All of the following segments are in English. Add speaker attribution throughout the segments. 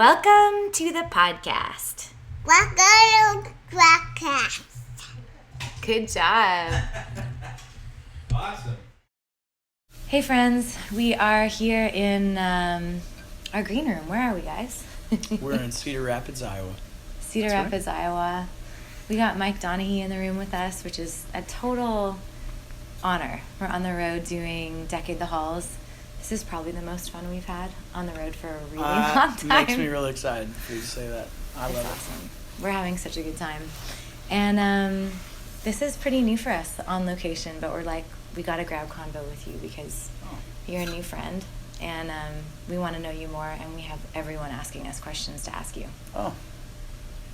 Speaker 1: Welcome to the podcast.
Speaker 2: Welcome to the podcast.
Speaker 1: Good job.
Speaker 3: Awesome.
Speaker 1: Hey friends, we are here in our green room. Where are we, guys?
Speaker 3: We're in Cedar Rapids, Iowa.
Speaker 1: Cedar
Speaker 3: That's right.
Speaker 1: Rapids, Iowa. We got Mike Donehey in the room with us, which is a total honor. We're on the road doing Decade the Halls. This is probably the most fun we've had on the road for a really long time.
Speaker 3: Makes me really excited for you to say that. I love it.
Speaker 1: Awesome. We're having such a good time. And this is pretty new for us on location, but we're like, we got to grab convo with you because you're a new friend, and we want to know you more, and we have everyone asking us questions to ask you.
Speaker 3: Oh,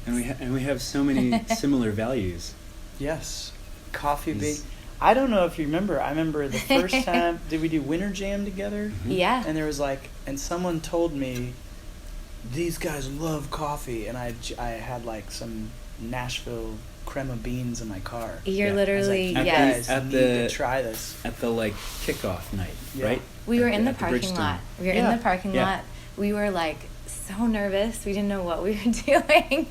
Speaker 4: And we have so many similar values.
Speaker 3: yes. Coffee
Speaker 4: He's-
Speaker 3: bean. I don't know if you remember. I remember the first time, did we do Winter Jam together?
Speaker 1: Yeah.
Speaker 3: And there was and someone told me, these guys love coffee. And I had like some Nashville crema beans in my car.
Speaker 1: You're
Speaker 4: Yeah.
Speaker 1: literally,
Speaker 3: I was like, you
Speaker 1: yes.
Speaker 3: guys need to try this.
Speaker 4: At the Kickoff Night,
Speaker 3: Yeah.
Speaker 4: right?
Speaker 1: We were
Speaker 4: At
Speaker 1: in the
Speaker 4: at
Speaker 1: parking
Speaker 4: Bridgestone.
Speaker 1: lot. We were
Speaker 3: Yeah.
Speaker 1: in the parking
Speaker 4: Yeah.
Speaker 1: lot. We were like so nervous. We didn't know what we were doing.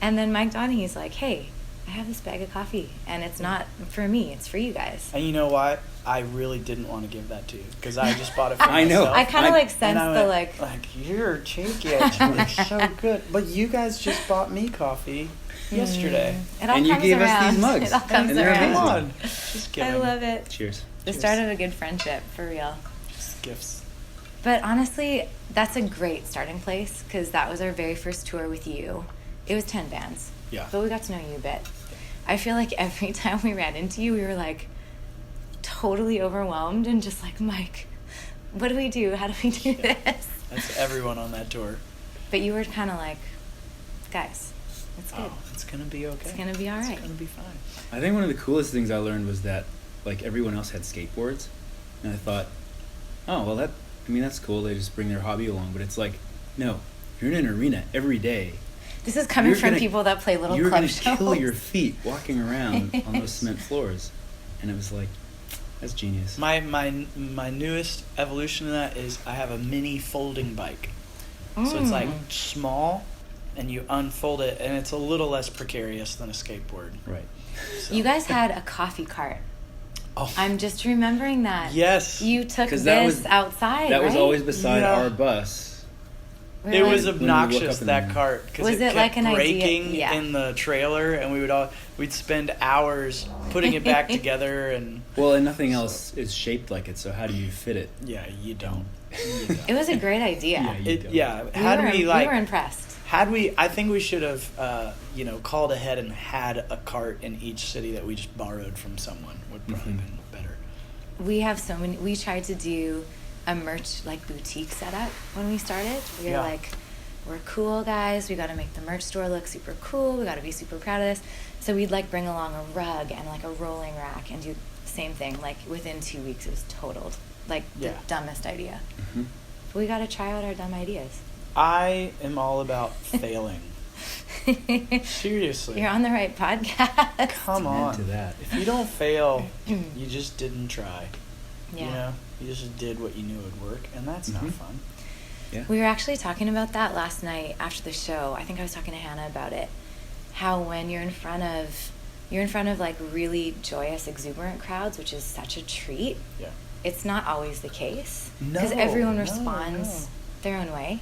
Speaker 1: And then Mike Donehey's like, hey, I have this bag of coffee, and it's not for me, it's for you guys.
Speaker 3: And you know what? I really didn't want to give that to you because I just bought it for
Speaker 4: I know.
Speaker 3: myself.
Speaker 1: I kind of
Speaker 4: I-
Speaker 1: like sensed
Speaker 3: And I
Speaker 1: the
Speaker 3: went,
Speaker 1: like,
Speaker 3: you're cheeky. It's so good. But you guys just bought me coffee yesterday.
Speaker 1: it all
Speaker 4: And you
Speaker 1: comes
Speaker 4: gave us
Speaker 1: around.
Speaker 4: these mugs.
Speaker 1: It all comes
Speaker 4: And they're
Speaker 1: around.
Speaker 3: Come
Speaker 4: amazing.
Speaker 3: on. Just kidding.
Speaker 1: I love it.
Speaker 4: Cheers.
Speaker 1: It
Speaker 3: Cheers.
Speaker 1: started a good friendship, for real.
Speaker 3: Just gifts.
Speaker 1: But honestly, that's a great starting place because that was our very first tour with you. It was 10 bands.
Speaker 3: Yeah.
Speaker 1: But we got to know you a bit. I feel like every time we ran into you, we were like totally overwhelmed and just like, Mike, what do we do? How do we do this?
Speaker 3: That's everyone on that tour.
Speaker 1: But you were kind of like, guys, it's good.
Speaker 3: Oh, it's going to be okay.
Speaker 1: It's going to be all right.
Speaker 3: It's going to be fine.
Speaker 4: I think one of the coolest things I learned was that everyone else had skateboards, and I thought, oh well, that's cool. They just bring their hobby along. But it's like, no, you're in an arena every day.
Speaker 1: This is coming
Speaker 4: You're
Speaker 1: from
Speaker 4: gonna-
Speaker 1: people that play little
Speaker 4: You're
Speaker 1: club
Speaker 4: gonna
Speaker 1: shows.
Speaker 4: kill your feet walking around on those cement floors, and it was like, that's genius.
Speaker 3: My newest evolution in that is I have a mini folding bike. So it's like small, and you unfold it, and it's a little less precarious than a skateboard.
Speaker 4: Right.
Speaker 3: So.
Speaker 1: You guys had a coffee cart.
Speaker 3: Oh,
Speaker 1: I'm just remembering that.
Speaker 3: yes.
Speaker 1: You took
Speaker 4: 'Cause
Speaker 1: this
Speaker 4: that was-
Speaker 1: outside,
Speaker 4: That was
Speaker 1: right?
Speaker 4: always beside
Speaker 3: Yeah.
Speaker 4: our bus.
Speaker 1: We're
Speaker 3: It
Speaker 1: like-
Speaker 3: was
Speaker 4: When we woke
Speaker 3: obnoxious,
Speaker 4: up in
Speaker 3: that
Speaker 4: the-
Speaker 3: cart, because
Speaker 1: Was
Speaker 3: it
Speaker 1: it
Speaker 3: kept
Speaker 1: like an idea?
Speaker 3: breaking
Speaker 1: Yeah.
Speaker 3: in the trailer, and we'd spend hours putting it back together, and
Speaker 4: Well, and nothing else is shaped like it, so how do you fit it?
Speaker 3: yeah, you don't.
Speaker 1: It was a great idea.
Speaker 4: Yeah, you don't.
Speaker 1: We were impressed.
Speaker 3: I think we should have, called ahead and had a cart in each city that we just borrowed from someone. Would probably
Speaker 4: Mhm.
Speaker 3: been better.
Speaker 1: We have so many. We tried to do a merch boutique setup when we started. We were
Speaker 3: Yeah.
Speaker 1: like, we're cool guys. We got to make the merch store look super cool. We got to be super proud of this. So we'd bring along a rug and a rolling rack and do the same thing. Within 2 weeks, it was totaled. The
Speaker 3: Yeah.
Speaker 1: dumbest idea.
Speaker 4: Mhm.
Speaker 1: But we got to try out our dumb ideas.
Speaker 3: I am all about failing. Seriously.
Speaker 1: You're on the right podcast.
Speaker 3: Come
Speaker 4: Amen
Speaker 3: on.
Speaker 4: to that.
Speaker 3: If you don't fail, you just didn't try.
Speaker 1: Yeah.
Speaker 3: You know, you just did what you knew would work, and that's not
Speaker 4: Mhm.
Speaker 3: fun.
Speaker 4: Yeah.
Speaker 1: We were actually talking about that last night after the show. I think I was talking to Hannah about it. How when you're in front of really joyous, exuberant crowds, which is such a treat,
Speaker 3: Yeah.
Speaker 1: it's not always the case.
Speaker 3: No,
Speaker 1: Because everyone
Speaker 3: no,
Speaker 1: responds
Speaker 3: no.
Speaker 1: their own way.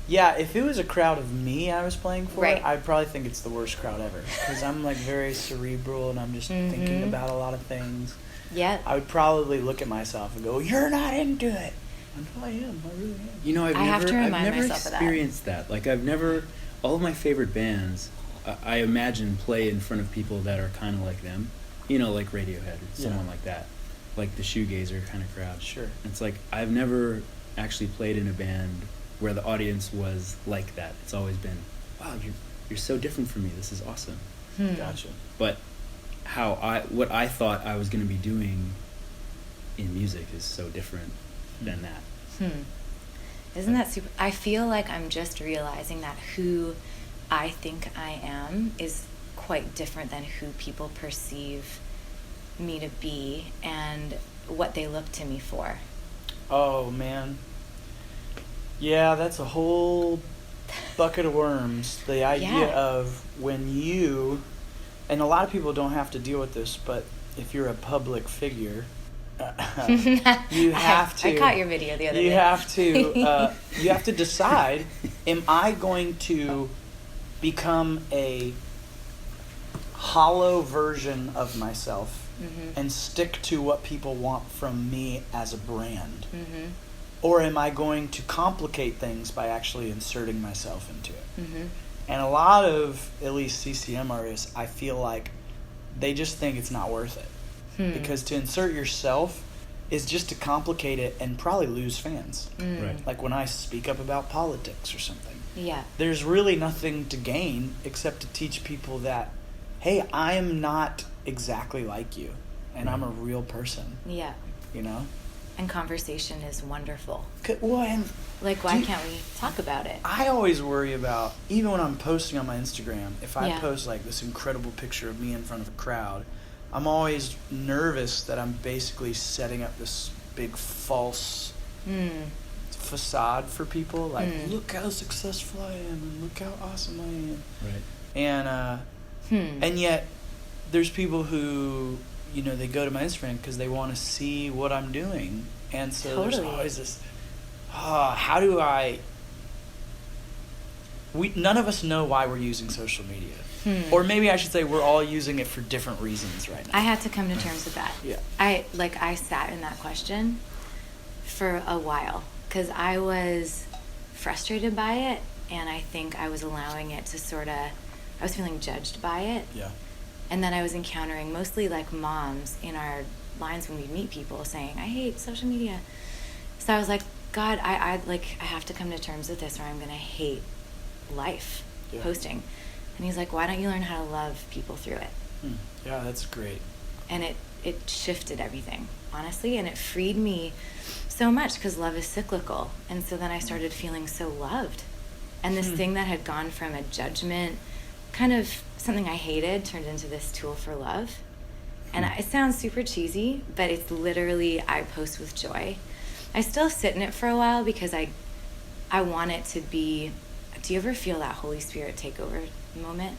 Speaker 3: Yeah, if it was a crowd of me I was playing for,
Speaker 1: Right.
Speaker 3: I'd probably think it's the worst crowd ever. Because I'm very cerebral and I'm just thinking
Speaker 1: Mhm.
Speaker 3: about a lot of things.
Speaker 1: Yep.
Speaker 3: I would probably look at myself and go, "You're not into it." And I am. I really am.
Speaker 4: You know, I've
Speaker 1: I have
Speaker 4: never,
Speaker 1: to remind
Speaker 4: I've never
Speaker 1: myself of that.
Speaker 4: experienced that. I've never. All of my favorite bands, I imagine, play in front of people that are kind of like them. Like Radiohead or someone like that, like the shoegazer kind of crowd.
Speaker 3: Sure.
Speaker 4: It's like I've never actually played in a band where the audience was like that. It's always been, wow, you're so different from me. This is awesome.
Speaker 3: Gotcha.
Speaker 4: But what I thought I was going to be doing in music is so different than that.
Speaker 1: Isn't that super? I feel like I'm just realizing that who I think I am is quite different than who people perceive me to be and what they look to me for.
Speaker 3: Oh, man. Yeah, that's a whole bucket of worms. The idea of when you, and a lot of people don't have to deal with this, but if you're a public figure, you have to.
Speaker 1: I caught your video the other day.
Speaker 3: You have to decide: am I going to become a hollow version of myself and stick to what people want from me as a brand? Or am I going to complicate things by actually inserting myself into it? And a lot of, at least CCM artists, I feel like they just think it's not worth it. Because to insert yourself is just to complicate it and probably lose fans.
Speaker 4: Right.
Speaker 3: Like when I speak up about politics or something.
Speaker 1: Yeah.
Speaker 3: There's really nothing to gain except to teach people that, hey, I am not exactly like you, and I'm a real person.
Speaker 1: Yeah.
Speaker 3: You know?
Speaker 1: And conversation is wonderful.
Speaker 3: Well, and
Speaker 1: like, why can't we talk about it?
Speaker 3: I always worry about, even when I'm posting on my Instagram, if I
Speaker 1: Yeah.
Speaker 3: post like this incredible picture of me in front of a crowd, I'm always nervous that I'm basically setting up this big false facade for people. Like, look how successful I am, and look how awesome I am.
Speaker 4: Right.
Speaker 3: And yet, there's people who, you know, they go to my Instagram because they want to see what I'm doing. And so there's always this, how do I... None of us know why we're using social media. Or maybe I should say we're all using it for different reasons right now.
Speaker 1: I had to come to terms with that.
Speaker 3: Yeah.
Speaker 1: I sat in that question for a while because I was frustrated by it, and I think I was allowing it to I was feeling judged by it.
Speaker 3: Yeah.
Speaker 1: And then I was encountering mostly like moms in our lines when we'd meet people saying, I hate social media. So I was like, God, I have to come to terms with this or I'm going to hate life posting. And he's like, why don't you learn how to love people through it?
Speaker 3: Yeah, that's great.
Speaker 1: And it shifted everything, honestly, and it freed me so much because love is cyclical. And so then I started feeling so loved. And this thing that had gone from a judgment, kind of something I hated, turned into this tool for love. And it sounds super cheesy, but it's literally, I post with joy. I still sit in it for a while because I want it to be, do you ever feel that Holy Spirit take over moment?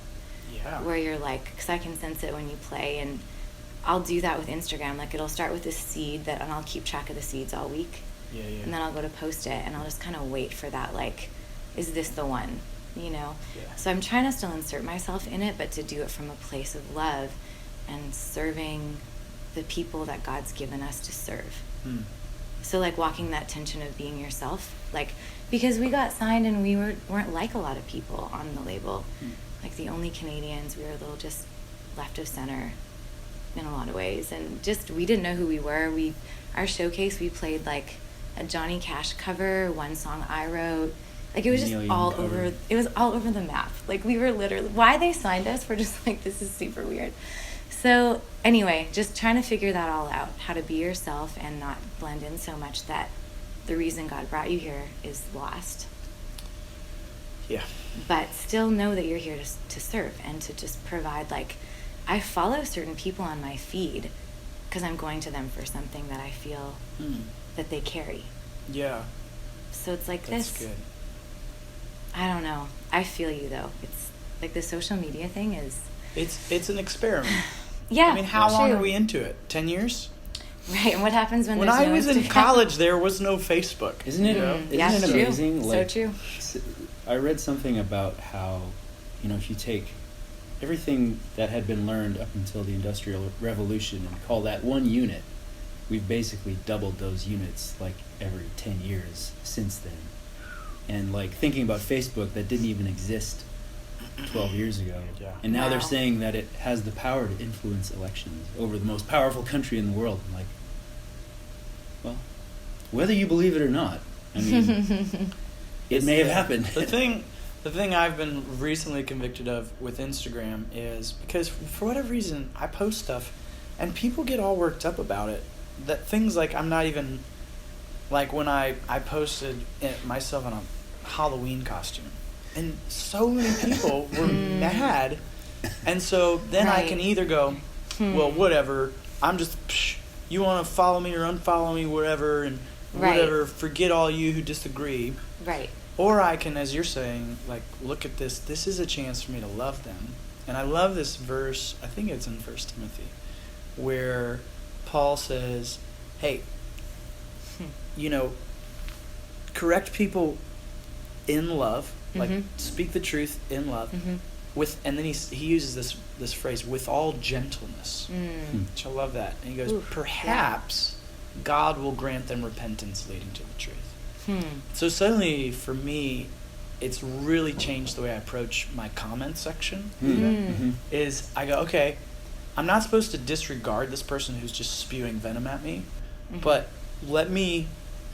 Speaker 3: Yeah.
Speaker 1: Where you're like, because I can sense it when you play, and I'll do that with Instagram. Like, it'll start with this seed and I'll keep track of the seeds all week.
Speaker 3: Yeah.
Speaker 1: And then I'll go to post it, and I'll just kind of wait for that, like, is this the one, you know?
Speaker 3: Yeah.
Speaker 1: So I'm trying to still insert myself in it, but to do it from a place of love and serving the people that God's given us to serve. So, like, walking that tension of being yourself, like, because we got signed and we weren't like a lot of people on the label. Like, the only Canadians, we were a little just left of center in a lot of ways, and just, we didn't know who we were. Our showcase, we played like a Johnny Cash cover, one song I wrote. Like, it was just all over. It was all over the map. Like, we were literally, why they signed us, we're just like, this is super weird. So anyway, just trying to figure that all out, how to be yourself and not blend in so much that the reason God brought you here is lost.
Speaker 3: Yeah.
Speaker 1: But still know that you're here to serve and to just provide. Like, I follow certain people on my feed because I'm going to them for something that I feel that they carry.
Speaker 3: Yeah.
Speaker 1: So it's like
Speaker 3: That's
Speaker 1: this.
Speaker 3: good.
Speaker 1: I don't know. I feel you, though. It's like the social media thing is...
Speaker 3: It's an experiment.
Speaker 1: Yeah.
Speaker 3: I mean, how long
Speaker 1: true.
Speaker 3: are we into it? 10 years?
Speaker 1: Right, and what happens when
Speaker 3: When
Speaker 1: there's
Speaker 3: I
Speaker 1: no
Speaker 3: was in
Speaker 1: Instagram?
Speaker 3: college, there was no Facebook.
Speaker 4: Isn't it?
Speaker 1: Yeah,
Speaker 4: Isn't it
Speaker 1: true.
Speaker 4: amazing? Like,
Speaker 1: So true.
Speaker 4: I read something about how, if you take everything that had been learned up until the Industrial Revolution and call that one unit, we've basically doubled those units like every 10 years since then. And like thinking about Facebook, that didn't even exist 12 years ago.
Speaker 3: Yeah.
Speaker 4: And now
Speaker 1: Wow.
Speaker 4: they're saying that it has the power to influence elections over the most powerful country in the world. I'm like, well, whether you believe it or not, I mean, it may have happened.
Speaker 3: The thing I've been recently convicted of with Instagram is because for whatever reason I post stuff and people get all worked up about it. That things like I'm not even, like when I posted myself in a Halloween costume and so many people were mad, and so then I
Speaker 1: Right.
Speaker 3: can either go, well, whatever, I'm just, you want to follow me or unfollow me, whatever, and
Speaker 1: Right.
Speaker 3: whatever, forget all you who disagree.
Speaker 1: Right.
Speaker 3: Or I can, as you're saying, like, look at this. This is a chance for me to love them. And I love this verse, I think it's in 1 Timothy, where Paul says, hey, correct people in love, like speak the truth in love, and then he uses this phrase, with all gentleness, which I love that. And he goes, perhaps God will grant them repentance leading to the truth. So suddenly, for me, it's really changed the way I approach my comment section. Is I go, okay, I'm not supposed to disregard this person who's just spewing venom at me, but let me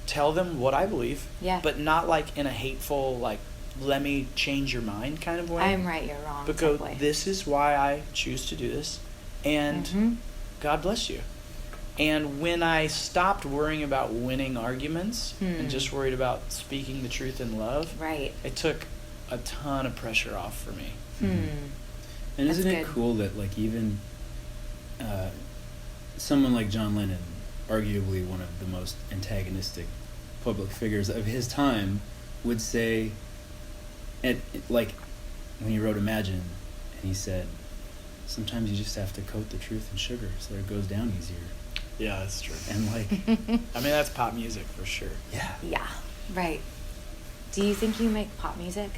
Speaker 3: tell them what I believe, but not like in a hateful, like, let me change your mind kind of way.
Speaker 1: I'm right, you're wrong.
Speaker 3: Because this is why I choose to do this, and God bless you. And when I stopped worrying about winning arguments and just worried about speaking the truth in love, it took a ton of pressure off for me.
Speaker 4: And isn't it cool that, like, even someone like John Lennon, arguably one of the most antagonistic public figures of his time, would say, like, when he wrote Imagine, and he said, sometimes you just have to coat the truth in sugar so that it goes down easier.
Speaker 3: Yeah, that's true.
Speaker 4: And, like,
Speaker 3: I mean, that's pop music for sure.
Speaker 1: Yeah, right. Do you think you make pop music?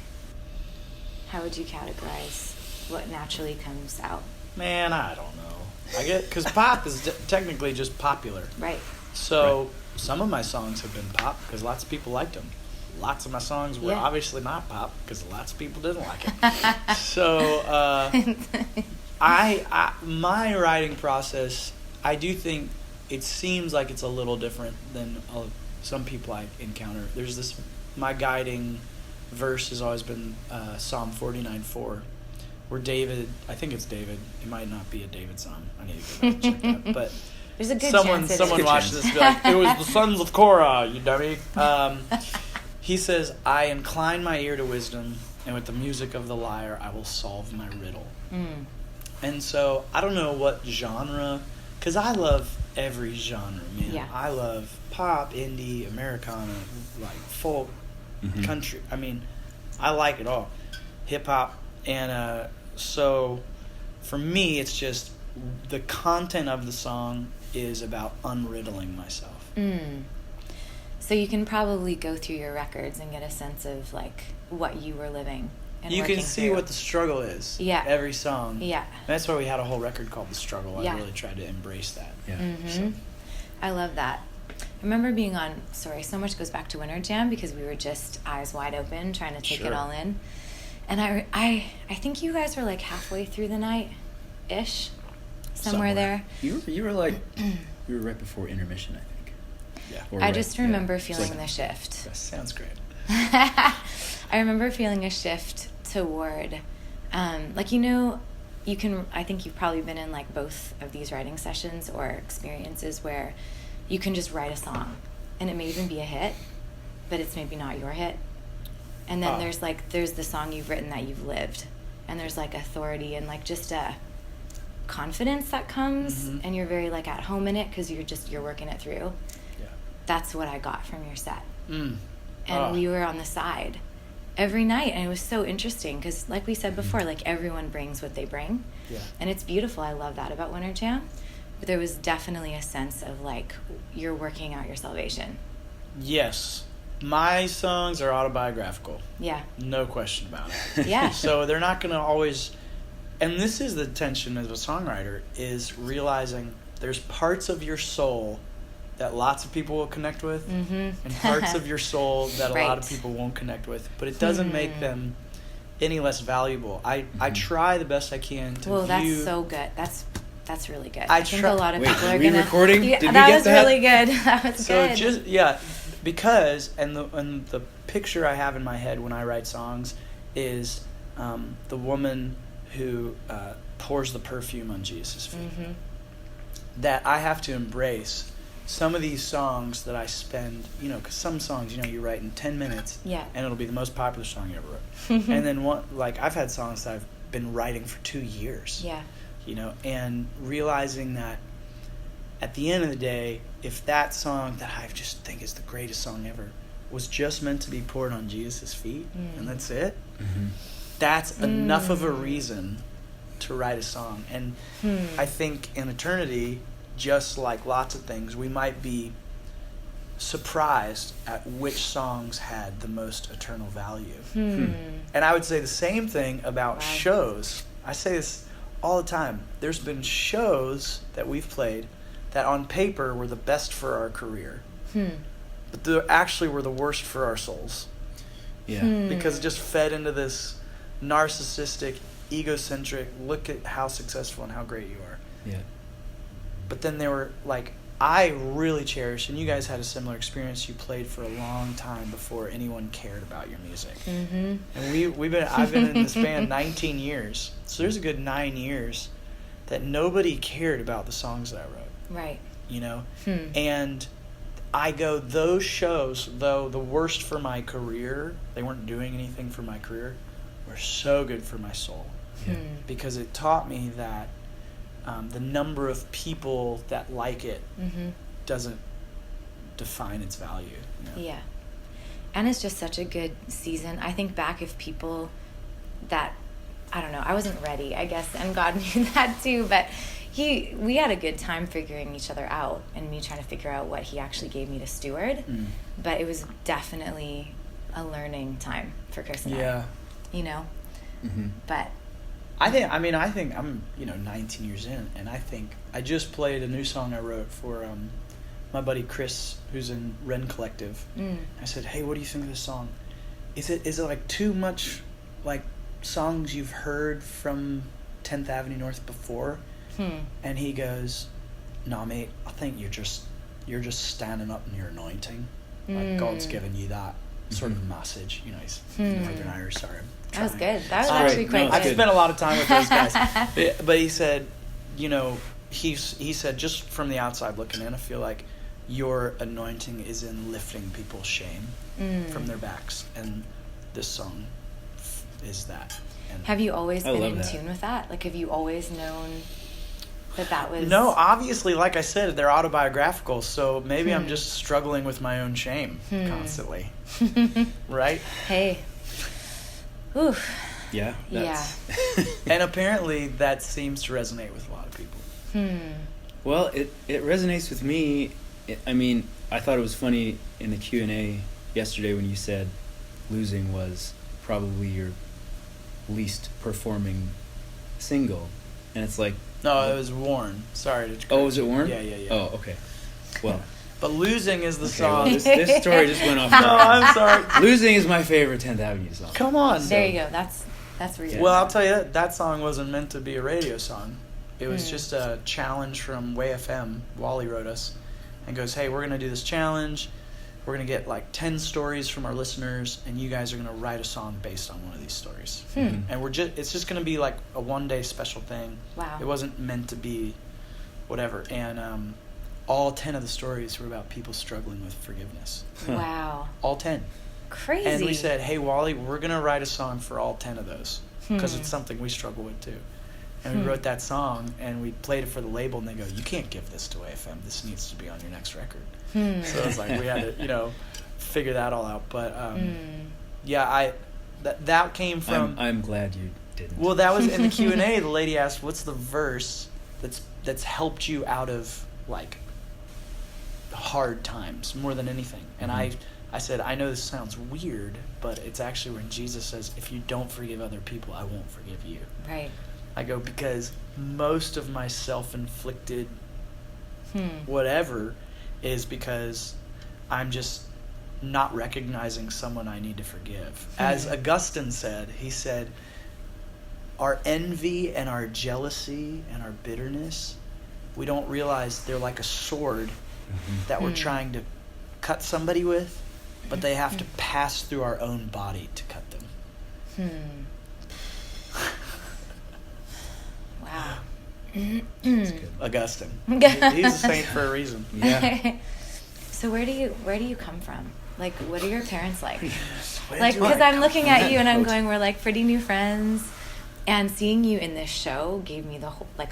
Speaker 1: How would you categorize what naturally comes out?
Speaker 3: Man, I don't know. I get, because pop is technically just popular.
Speaker 1: Right.
Speaker 3: So some of my songs have been pop because lots of people liked them. Lots of my songs were obviously not pop because lots of people didn't like it. So my writing process, I do think it seems like it's a little different than some people I encounter. There's this, my guiding verse has always been Psalm 49:4, where David, I think it's David, it might not be a David psalm, I need to go back and check that, but
Speaker 1: there's a good
Speaker 3: someone watching this and be like, it was the sons of Korah, you dummy. He says, I incline my ear to wisdom, and with the music of the lyre I will solve my riddle. And so I don't know what genre, because I love every genre, man.
Speaker 1: Yeah.
Speaker 3: I love pop, indie, Americana, like folk, country. I mean, I like it all. Hip hop. And so for me, it's just the content of the song is about unriddling myself.
Speaker 1: So you can probably go through your records and get a sense of, like, what you were living and
Speaker 3: you
Speaker 1: working
Speaker 3: can see
Speaker 1: through.
Speaker 3: What the struggle is.
Speaker 1: Yeah.
Speaker 3: Every song.
Speaker 1: Yeah.
Speaker 3: And that's why we had a whole record called The Struggle. I
Speaker 1: Yeah.
Speaker 3: really tried to embrace that.
Speaker 4: Yeah.
Speaker 3: So.
Speaker 1: I love that. I remember being on, so much goes back to Winter Jam because we were just eyes wide open trying to take it all in. And I think you guys were like halfway through the night-ish, somewhere there.
Speaker 4: You were like, you were right before intermission, I think.
Speaker 3: Yeah.
Speaker 4: Or
Speaker 1: I
Speaker 4: right-
Speaker 1: just remember
Speaker 4: yeah.
Speaker 1: feeling the shift.
Speaker 3: That sounds great.
Speaker 1: I remember feeling a shift toward, like, you can, I think you've probably been in, like, both of these writing sessions or experiences where you can just write a song and it may even be a hit, but it's maybe not your hit. And then there's the song you've written that you've lived, and there's, like, authority and, like, just a confidence that comes, and you're very, like, at home in it because you're working it through.
Speaker 3: Yeah.
Speaker 1: That's what I got from your set.
Speaker 3: Mm.
Speaker 1: And we were on the side every night, and it was so interesting because, like we said before, like, everyone brings what they bring.
Speaker 3: Yeah.
Speaker 1: And it's beautiful. I love that about Winter Jam. But there was definitely a sense of, like, you're working out your salvation.
Speaker 3: Yes. My songs are autobiographical.
Speaker 1: Yeah.
Speaker 3: No question about it.
Speaker 1: Yeah.
Speaker 3: So they're not going to always... And this is the tension as a songwriter, is realizing there's parts of your soul that lots of people will connect with, and parts of your soul that a lot of people won't connect with. But it doesn't make them any less valuable. I try the best I can to
Speaker 1: Well,
Speaker 3: view...
Speaker 1: that's so good. That's really good.
Speaker 3: I
Speaker 1: think a lot of people are
Speaker 4: we
Speaker 1: gonna.
Speaker 4: recording?
Speaker 1: Yeah,
Speaker 4: Did we
Speaker 1: that
Speaker 4: get
Speaker 1: was
Speaker 4: that?
Speaker 1: really good. That was
Speaker 3: So
Speaker 1: good.
Speaker 3: because the picture I have in my head when I write songs is the woman who pours the perfume on Jesus' feet. That I have to embrace some of these songs that I spend, because some songs, you write in 10 minutes, and it'll be the most popular song you ever wrote. And then I've had songs that I've been writing for 2 years.
Speaker 1: Yeah.
Speaker 3: And realizing that at the end of the day, if that song that I just think is the greatest song ever was just meant to be poured on Jesus' feet, and that's it,
Speaker 4: Mm-hmm.
Speaker 3: that's enough of a reason to write a song. And I think in eternity, just like lots of things, we might be surprised at which songs had the most eternal value. And I would say the same thing about shows. I say this all the time. There's been shows that we've played that on paper were the best for our career, but they actually were the worst for our souls.
Speaker 4: Yeah.
Speaker 3: Because it just fed into this narcissistic, egocentric, look at how successful and how great you are.
Speaker 4: Yeah.
Speaker 3: But then they were like, I really cherish, and you guys had a similar experience. You played for a long time before anyone cared about your music. And I've been in this band 19 years, so there's a good 9 years that nobody cared about the songs that I wrote.
Speaker 1: Right.
Speaker 3: You know, and I go, those shows, though the worst for my career, they weren't doing anything for my career, were so good for my soul.
Speaker 4: Yeah.
Speaker 3: Because it taught me that the number of people that like it doesn't define its value. You know?
Speaker 1: Yeah. And it's just such a good season. I think back if people that, I don't know, I wasn't ready, I guess, and God knew that too, but we had a good time figuring each other out and me trying to figure out what he actually gave me to steward. But it was definitely a learning time for Chris and I, you know? But
Speaker 3: I think I'm 19 years in, and I think I just played a new song I wrote for my buddy Chris, who's in Ren Collective. I said, hey, what do you think of this song? Is it like too much like songs you've heard from 10th Avenue North before? And he goes, no, mate, I think you're just standing up in your anointing. Like God's given you that sort of message. You know, he's Northern Irish, sorry.
Speaker 1: that was good. That was
Speaker 4: All
Speaker 1: actually
Speaker 4: right.
Speaker 1: quite
Speaker 4: No,
Speaker 1: good.
Speaker 3: I've spent a lot of time with those guys. But he said, you know, he said, just from the outside looking in, I feel like your anointing is in lifting people's shame from their backs. And this song is that. And
Speaker 1: Have you always
Speaker 4: I
Speaker 1: been
Speaker 4: love
Speaker 1: in
Speaker 4: that.
Speaker 1: tune with that? Like, have you always known that was...
Speaker 3: No, obviously, like I said, they're autobiographical, so maybe I'm just struggling with my own shame constantly. Right?
Speaker 1: Hey. Oof.
Speaker 4: Yeah.
Speaker 1: Yeah.
Speaker 3: And apparently that seems to resonate with a lot of people.
Speaker 4: Well, it resonates with me. I mean, I thought it was funny in the Q&A yesterday when you said Losing was probably your least performing single. And it's like...
Speaker 3: No, it was Worn. Sorry to correct.
Speaker 4: Oh, was it Warren?
Speaker 3: Yeah.
Speaker 4: Oh, okay. Well...
Speaker 3: But Losing is the
Speaker 4: Okay, well,
Speaker 3: song.
Speaker 4: this story just went off.
Speaker 3: No, I'm sorry.
Speaker 4: Losing is my favorite 10th Avenue song.
Speaker 3: Come on.
Speaker 1: There you go. That's real.
Speaker 3: Well, I'll tell you, that song wasn't meant to be a radio song. It was just a challenge from Way FM. Wally wrote us and goes, hey, we're going to do this challenge. We're going to get like 10 stories from our listeners, and you guys are going to write a song based on one of these stories. And it's just going to be like a one-day special thing.
Speaker 1: Wow.
Speaker 3: It wasn't meant to be whatever. And all 10 of the stories were about people struggling with forgiveness.
Speaker 1: Wow.
Speaker 3: All 10.
Speaker 1: Crazy.
Speaker 3: And we said, hey, Wally, we're going to write a song for all 10 of those because it's something we struggle with too. And we wrote that song, and we played it for the label, and they go, you can't give this to AFM. This needs to be on your next record. So it's like we had to, figure that all out. But, yeah, that came from...
Speaker 4: I'm glad you didn't.
Speaker 3: Well, that was in the Q&A. The lady asked, what's the verse that's helped you out of, like, hard times more than anything? And I said, I know this sounds weird, but it's actually when Jesus says, if you don't forgive other people, I won't forgive you.
Speaker 1: Right.
Speaker 3: I go, because most of my self-inflicted whatever is because I'm just not recognizing someone I need to forgive. As Augustine said, he said, our envy and our jealousy and our bitterness, we don't realize they're like a sword that we're trying to cut somebody with, but they have to pass through our own body to cut them.
Speaker 1: Wow.
Speaker 4: That's good.
Speaker 3: Augustine. He's a saint for a reason.
Speaker 4: Yeah.
Speaker 1: So where do you come from? Like, what are your parents like?
Speaker 3: Where
Speaker 1: Like,
Speaker 3: do I
Speaker 1: because I'm
Speaker 3: come
Speaker 1: looking
Speaker 3: from?
Speaker 1: at you and I'm going, we're like pretty new friends, and seeing you in this show gave me the whole, like,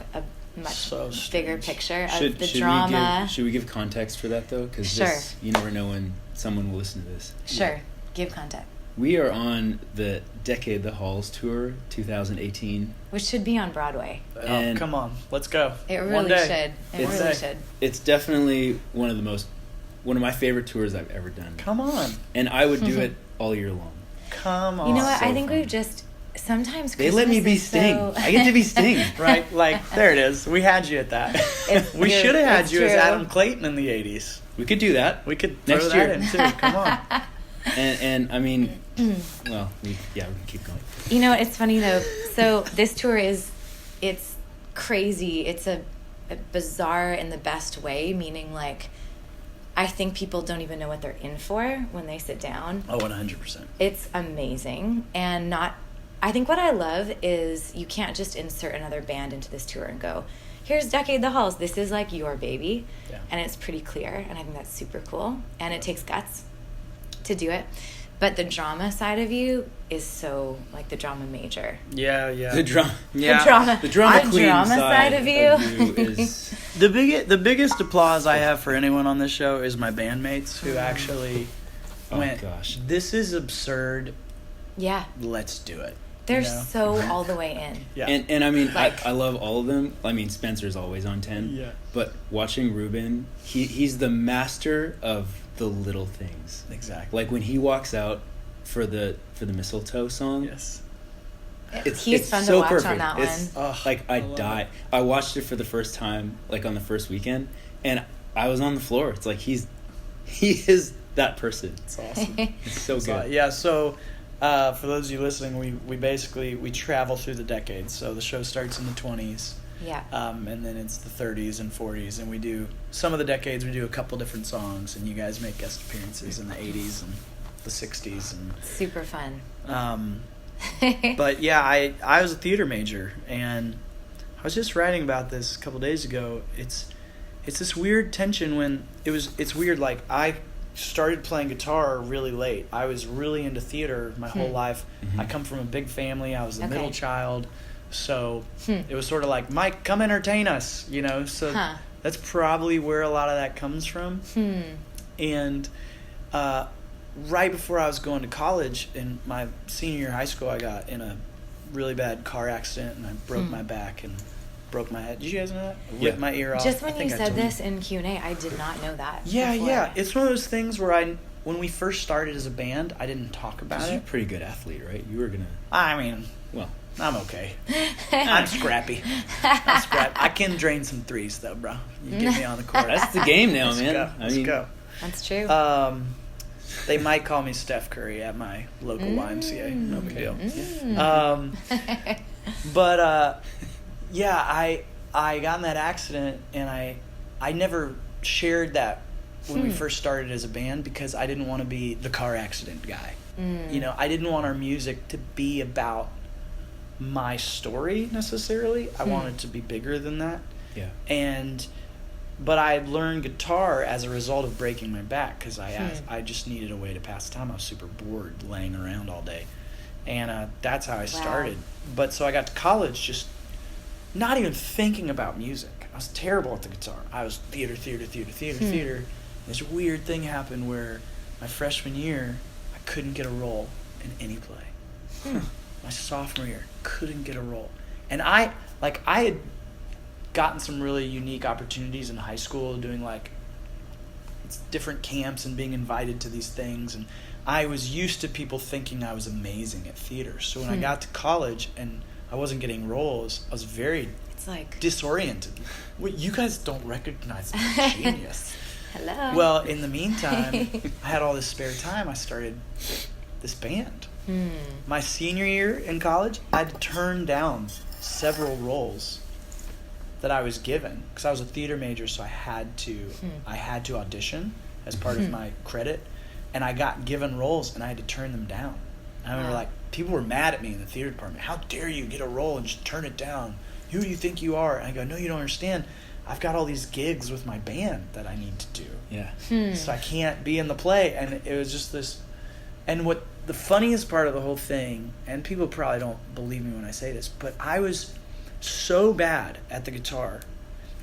Speaker 1: much
Speaker 3: So
Speaker 1: bigger
Speaker 3: strange.
Speaker 1: picture of the drama.
Speaker 4: Should we give context for that though? Because
Speaker 1: Sure.
Speaker 4: you never know when someone will listen to this.
Speaker 1: Sure, give context.
Speaker 4: We are on the Decade the Halls tour, 2018.
Speaker 1: Which should be on Broadway.
Speaker 3: Oh,
Speaker 4: And-
Speaker 3: come on, let's go.
Speaker 1: It
Speaker 3: One
Speaker 1: really
Speaker 3: day.
Speaker 1: should. It
Speaker 4: It's-
Speaker 1: really should.
Speaker 4: It's definitely one of my favorite tours I've ever done.
Speaker 3: Come on,
Speaker 4: And I would do it all year long.
Speaker 3: come on.
Speaker 1: You know what?
Speaker 4: so
Speaker 1: I think
Speaker 4: fun.
Speaker 1: we've just sometimes
Speaker 4: They let me
Speaker 1: Christmas
Speaker 4: be
Speaker 1: is
Speaker 4: Sting.
Speaker 1: so-
Speaker 4: I get to be Sting.
Speaker 3: Right, like there it is. We had you at that.
Speaker 1: It's
Speaker 3: We
Speaker 1: true.
Speaker 3: should have had
Speaker 1: It's
Speaker 3: you as
Speaker 1: true.
Speaker 3: Adam Clayton in the '80s.
Speaker 4: We could do that.
Speaker 3: We could
Speaker 4: Next
Speaker 3: throw
Speaker 4: year.
Speaker 3: that in too. Come on.
Speaker 4: And I mean, well, we can keep going.
Speaker 1: You know, it's funny though. So this tour it's crazy. It's a bizarre in the best way, meaning like, I think people don't even know what they're in for when they sit down.
Speaker 3: Oh, 100%.
Speaker 1: It's amazing. And I think what I love is you can't just insert another band into this tour and go, here's Decade the Halls. This is like your baby.
Speaker 3: Yeah.
Speaker 1: And it's pretty clear. And I think that's super cool. And it takes guts to do it. But the drama side of you is so like the drama major.
Speaker 3: Yeah, yeah.
Speaker 4: The drama.
Speaker 3: Yeah.
Speaker 4: The drama
Speaker 1: The
Speaker 4: queen
Speaker 1: drama
Speaker 4: side
Speaker 1: side of you.
Speaker 4: is
Speaker 3: The biggest applause I have for anyone on this show is my bandmates who actually
Speaker 4: Oh,
Speaker 3: went,
Speaker 4: gosh.
Speaker 3: this is absurd,
Speaker 1: Yeah.
Speaker 3: let's do it.
Speaker 1: They're
Speaker 3: You know?
Speaker 1: so all the way in.
Speaker 3: Yeah.
Speaker 4: And I mean,
Speaker 1: Like-
Speaker 4: I love all of them. I mean, Spencer's always on 10.
Speaker 3: Yeah.
Speaker 4: But watching Ruben, he's the master of the little things.
Speaker 3: Exactly.
Speaker 4: Like when he walks out for the mistletoe song.
Speaker 3: Yes.
Speaker 1: He's fun to
Speaker 4: so
Speaker 1: watch
Speaker 4: perfect.
Speaker 1: on that
Speaker 4: It's,
Speaker 1: one.
Speaker 4: like
Speaker 3: I
Speaker 4: I
Speaker 3: love
Speaker 4: die. I watched it for the first time, like on the first weekend, and I was on the floor. It's like he is that person.
Speaker 3: It's awesome.
Speaker 4: It's so
Speaker 3: So,
Speaker 4: good.
Speaker 3: yeah, so for those of you listening, we basically travel through the decades. So the show starts in the 20s.
Speaker 1: Yeah.
Speaker 3: And then it's the 30s and 40s, and we do some of the decades. We do a couple different songs, and you guys make guest appearances in the 80s and the 60s, and
Speaker 1: Super fun.
Speaker 3: but yeah, I was a theater major, and I was just writing about this a couple days ago. It's this weird tension when it's weird. Like I started playing guitar really late. I was really into theater my whole life.
Speaker 4: Mhm.
Speaker 3: I come from a big family. I was the
Speaker 1: Okay.
Speaker 3: middle child. So it was sort of like, Mike, come entertain us, you know? So
Speaker 1: Huh.
Speaker 3: that's probably where a lot of that comes from. And right before I was going to college, in my senior year of high school, I got in a really bad car accident, and I broke my back and broke my head. Did you guys know that? I
Speaker 4: Yeah.
Speaker 3: ripped my ear off.
Speaker 1: Just
Speaker 3: I
Speaker 1: when
Speaker 3: think
Speaker 1: you
Speaker 3: I
Speaker 1: said
Speaker 3: told
Speaker 1: this in Q&A, I did not know that.
Speaker 3: Yeah,
Speaker 1: before.
Speaker 3: yeah. It's one of those things where when we first started as a band, I didn't talk about
Speaker 4: You're a
Speaker 3: it.
Speaker 4: pretty good athlete, right? You were gonna.
Speaker 3: I mean,
Speaker 4: Well,
Speaker 3: I'm okay. I'm scrappy. I can drain some threes, though, bro. You get me on the court.
Speaker 4: that's the game now,
Speaker 3: Let's
Speaker 4: man.
Speaker 3: go. Let's go.
Speaker 1: That's true.
Speaker 3: They might call me Steph Curry at my local YMCA. No big deal.
Speaker 1: Mm.
Speaker 3: But yeah, I got in that accident, and I never shared that when we first started as a band because I didn't want to be the car accident guy. You know, I didn't want our music to be about my story necessarily. I wanted it to be bigger than that.
Speaker 4: yeah.
Speaker 3: But I had learned guitar as a result of breaking my back because I just needed a way to pass the time. I was super bored laying around all day. And that's how I started. But so I got to college just not even thinking about music. I was terrible at the guitar. I was theater. This weird thing happened where my freshman year, I couldn't get a role in any play. My sophomore year, couldn't get a role. And I had gotten some really unique opportunities in high school doing like different camps and being invited to these things, and I was used to people thinking I was amazing at theater. So when I got to college and I wasn't getting roles, I was very
Speaker 1: it's like,
Speaker 3: disoriented. Wait, you guys don't recognize me as a genius.
Speaker 1: hello.
Speaker 3: Well, in the meantime, I had all this spare time. I started this band. My senior year in college, I had to turn down several roles that I was given because I was a theater major, so I had to audition as part of my credit, and I got given roles and I had to turn them down. And I remember like people were mad at me in the theater department. How dare you get a role and just turn it down? Who do you think you are? And I go, no, you don't understand. I've got all these gigs with my band that I need to do.
Speaker 4: Yeah.
Speaker 3: So I can't be in the play. And it was just this. And what the funniest part of the whole thing, and people probably don't believe me when I say this, but I was so bad at the guitar.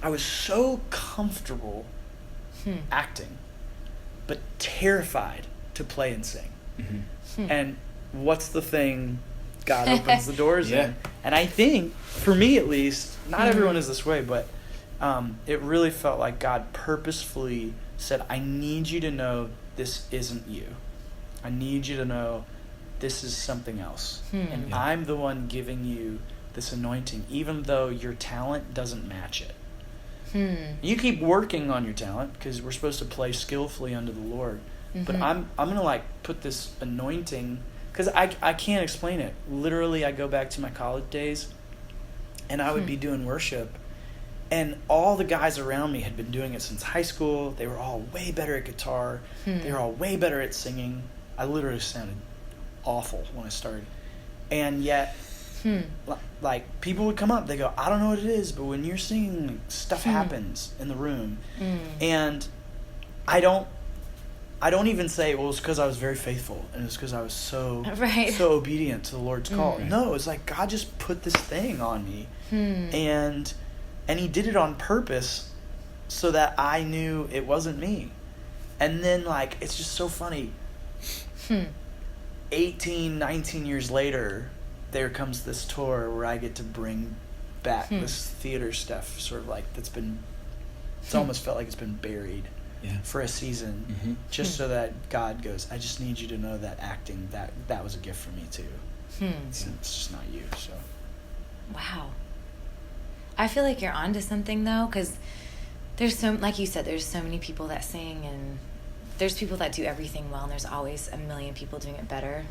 Speaker 3: I was so comfortable acting, but terrified to play and sing. And what's the thing God opens the doors in? And I think, for me at least, not everyone is this way, but it really felt like God purposefully said, I need you to know this isn't you. I need you to know this is something else. And I'm the one giving you this anointing, even though your talent doesn't match it. You keep working on your talent, because we're supposed to play skillfully unto the Lord. But I'm going to like put this anointing, because I can't explain it. Literally, I go back to my college days, and I would be doing worship, and all the guys around me had been doing it since high school. They were all way better at guitar. They were all way better at singing. I literally sounded awful when I started. And yet, like, people would come up, they go, I don't know what it is, but when you're singing, stuff happens in the room. And I don't even say, well, it's because I was very faithful, and it's because I was so obedient to the Lord's call. No, it's like God just put this thing on me, and he did it on purpose so that I knew it wasn't me. And then, like, it's just so funny. 18, 19 years later, there comes this tour where I get to bring back this theater stuff, sort of like it's almost felt like it's been buried for a season, just so that God goes, I just need you to know that acting, that was a gift for me too. It's just not you. So
Speaker 1: wow. I feel like you're onto something though, because there's like you said, there's so many people that sing, and there's people that do everything well, and there's always a million people doing it better.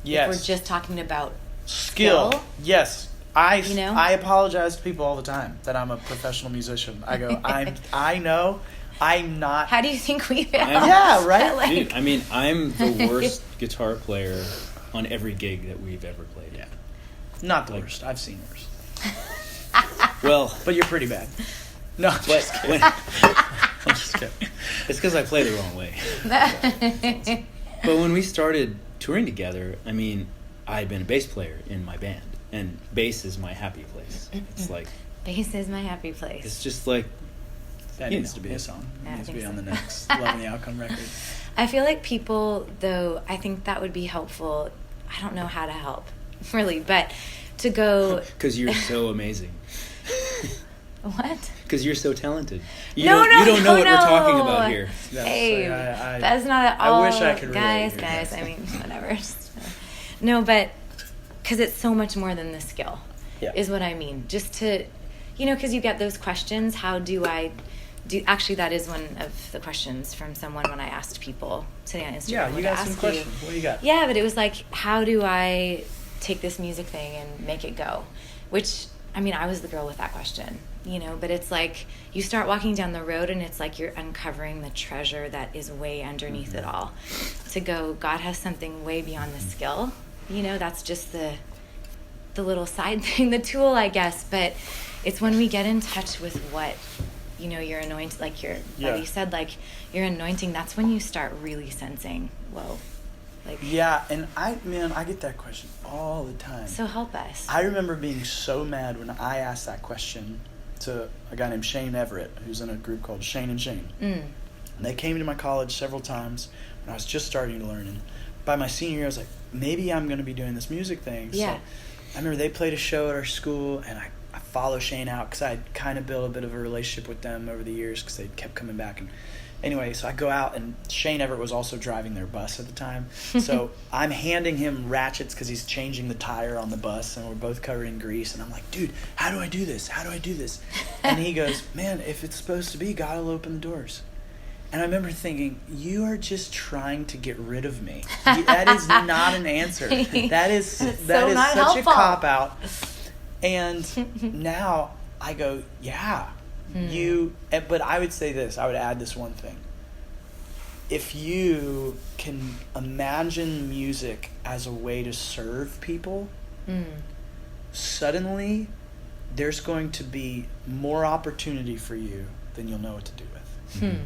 Speaker 3: Yes.
Speaker 1: If we're just talking about
Speaker 3: skill. Yes. I apologize to people all the time that I'm a professional musician. I go, I know I'm not.
Speaker 1: How do you think we feel?
Speaker 3: Yeah, right?
Speaker 1: Like,
Speaker 4: dude, I mean, I'm the worst guitar player on every gig that we've ever played.
Speaker 3: Yeah. Not the worst. I've seen worse.
Speaker 4: Well,
Speaker 3: but you're pretty bad. No, I'm just kidding.
Speaker 4: I'm just kidding. It's because I play the wrong way. But when we started touring together, I mean, I had been a bass player in my band, and bass is my happy place. It's like
Speaker 1: bass is my happy place.
Speaker 4: It's just like
Speaker 3: that needs to be a song. It needs to be on the next Loving the Outcome record.
Speaker 1: I feel like people, though, I think that would be helpful. I don't know how to help, really, but to go...
Speaker 4: Because you're so amazing.
Speaker 1: What?
Speaker 4: Because you're so talented. You
Speaker 1: don't know
Speaker 4: what we're talking about here.
Speaker 1: Hey, that's not at all...
Speaker 3: I wish I could
Speaker 1: Guys, I mean, whatever. No, but... Because it's so much more than the skill, is what I mean. Just to... because you get those questions, how do I... Actually, that is one of the questions from someone when I asked people today on Instagram.
Speaker 3: Yeah, you got some questions. What do you got?
Speaker 1: Yeah, but it was like, how do I take this music thing and make it go? Which, I mean, I was the girl with that question, but it's like you start walking down the road and it's like you're uncovering the treasure that is way underneath it all. To go, God has something way beyond the skill. That's just the little side thing, the tool, I guess. But it's when we get in touch with what... you're anointed, like you said, like you're anointing, that's when you start really sensing, whoa. Like,
Speaker 3: yeah, and I get that question all the time.
Speaker 1: So help us.
Speaker 3: I remember being so mad when I asked that question to a guy named Shane Everett, who's in a group called Shane and Shane. And they came to my college several times when I was just starting to learn. And by my senior year, I was like, maybe I'm going to be doing this music thing.
Speaker 1: Yeah.
Speaker 3: So I remember they played a show at our school, and I follow Shane out because I kind of built a bit of a relationship with them over the years because they kept coming back. And anyway, so I go out, and Shane Everett was also driving their bus at the time. So I'm handing him ratchets because he's changing the tire on the bus, and we're both covered in grease. And I'm like, dude, how do I do this? How do I do this? And he goes, man, if it's supposed to be, God will open the doors. And I remember thinking, you are just trying to get rid of me. That is not an answer. That is such helpful. A cop-out. And now I go, yeah, but I would say this, I would add this one thing. If you can imagine music as a way to serve people, suddenly there's going to be more opportunity for you than you'll know what to do with.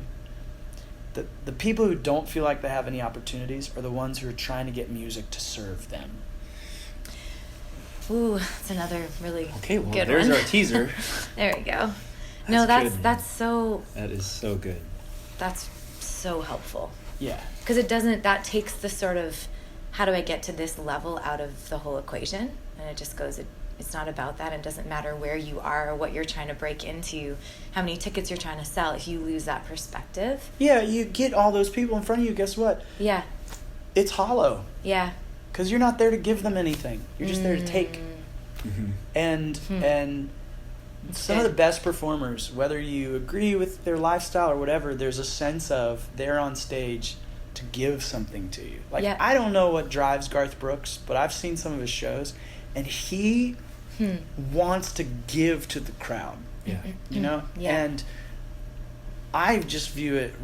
Speaker 3: The people who don't feel like they have any opportunities are the ones who are trying to get music to serve them.
Speaker 1: Ooh, that's another really
Speaker 4: Okay, well,
Speaker 1: good
Speaker 4: there's
Speaker 1: one.
Speaker 4: our teaser.
Speaker 1: There we go. No,
Speaker 4: That's good, man.
Speaker 1: that
Speaker 4: is so good.
Speaker 1: that's so helpful.
Speaker 3: Yeah.
Speaker 1: Because that takes the sort of, how do I get to this level out of the whole equation? And it just goes, it's not about that. It doesn't matter where you are or what you're trying to break into, how many tickets you're trying to sell. If you lose that perspective.
Speaker 3: Yeah, you get all those people in front of you, guess what?
Speaker 1: Yeah.
Speaker 3: It's hollow.
Speaker 1: Yeah.
Speaker 3: Because you're not there to give them anything. You're just there to take.
Speaker 4: Mm-hmm.
Speaker 3: And some of the best performers, whether you agree with their lifestyle or whatever, there's a sense of they're on stage to give something to you. Like, I don't know what drives Garth Brooks, but I've seen some of his shows, and he wants to give to the crowd.
Speaker 4: Yeah.
Speaker 3: You know?
Speaker 1: Yeah.
Speaker 3: And I just view it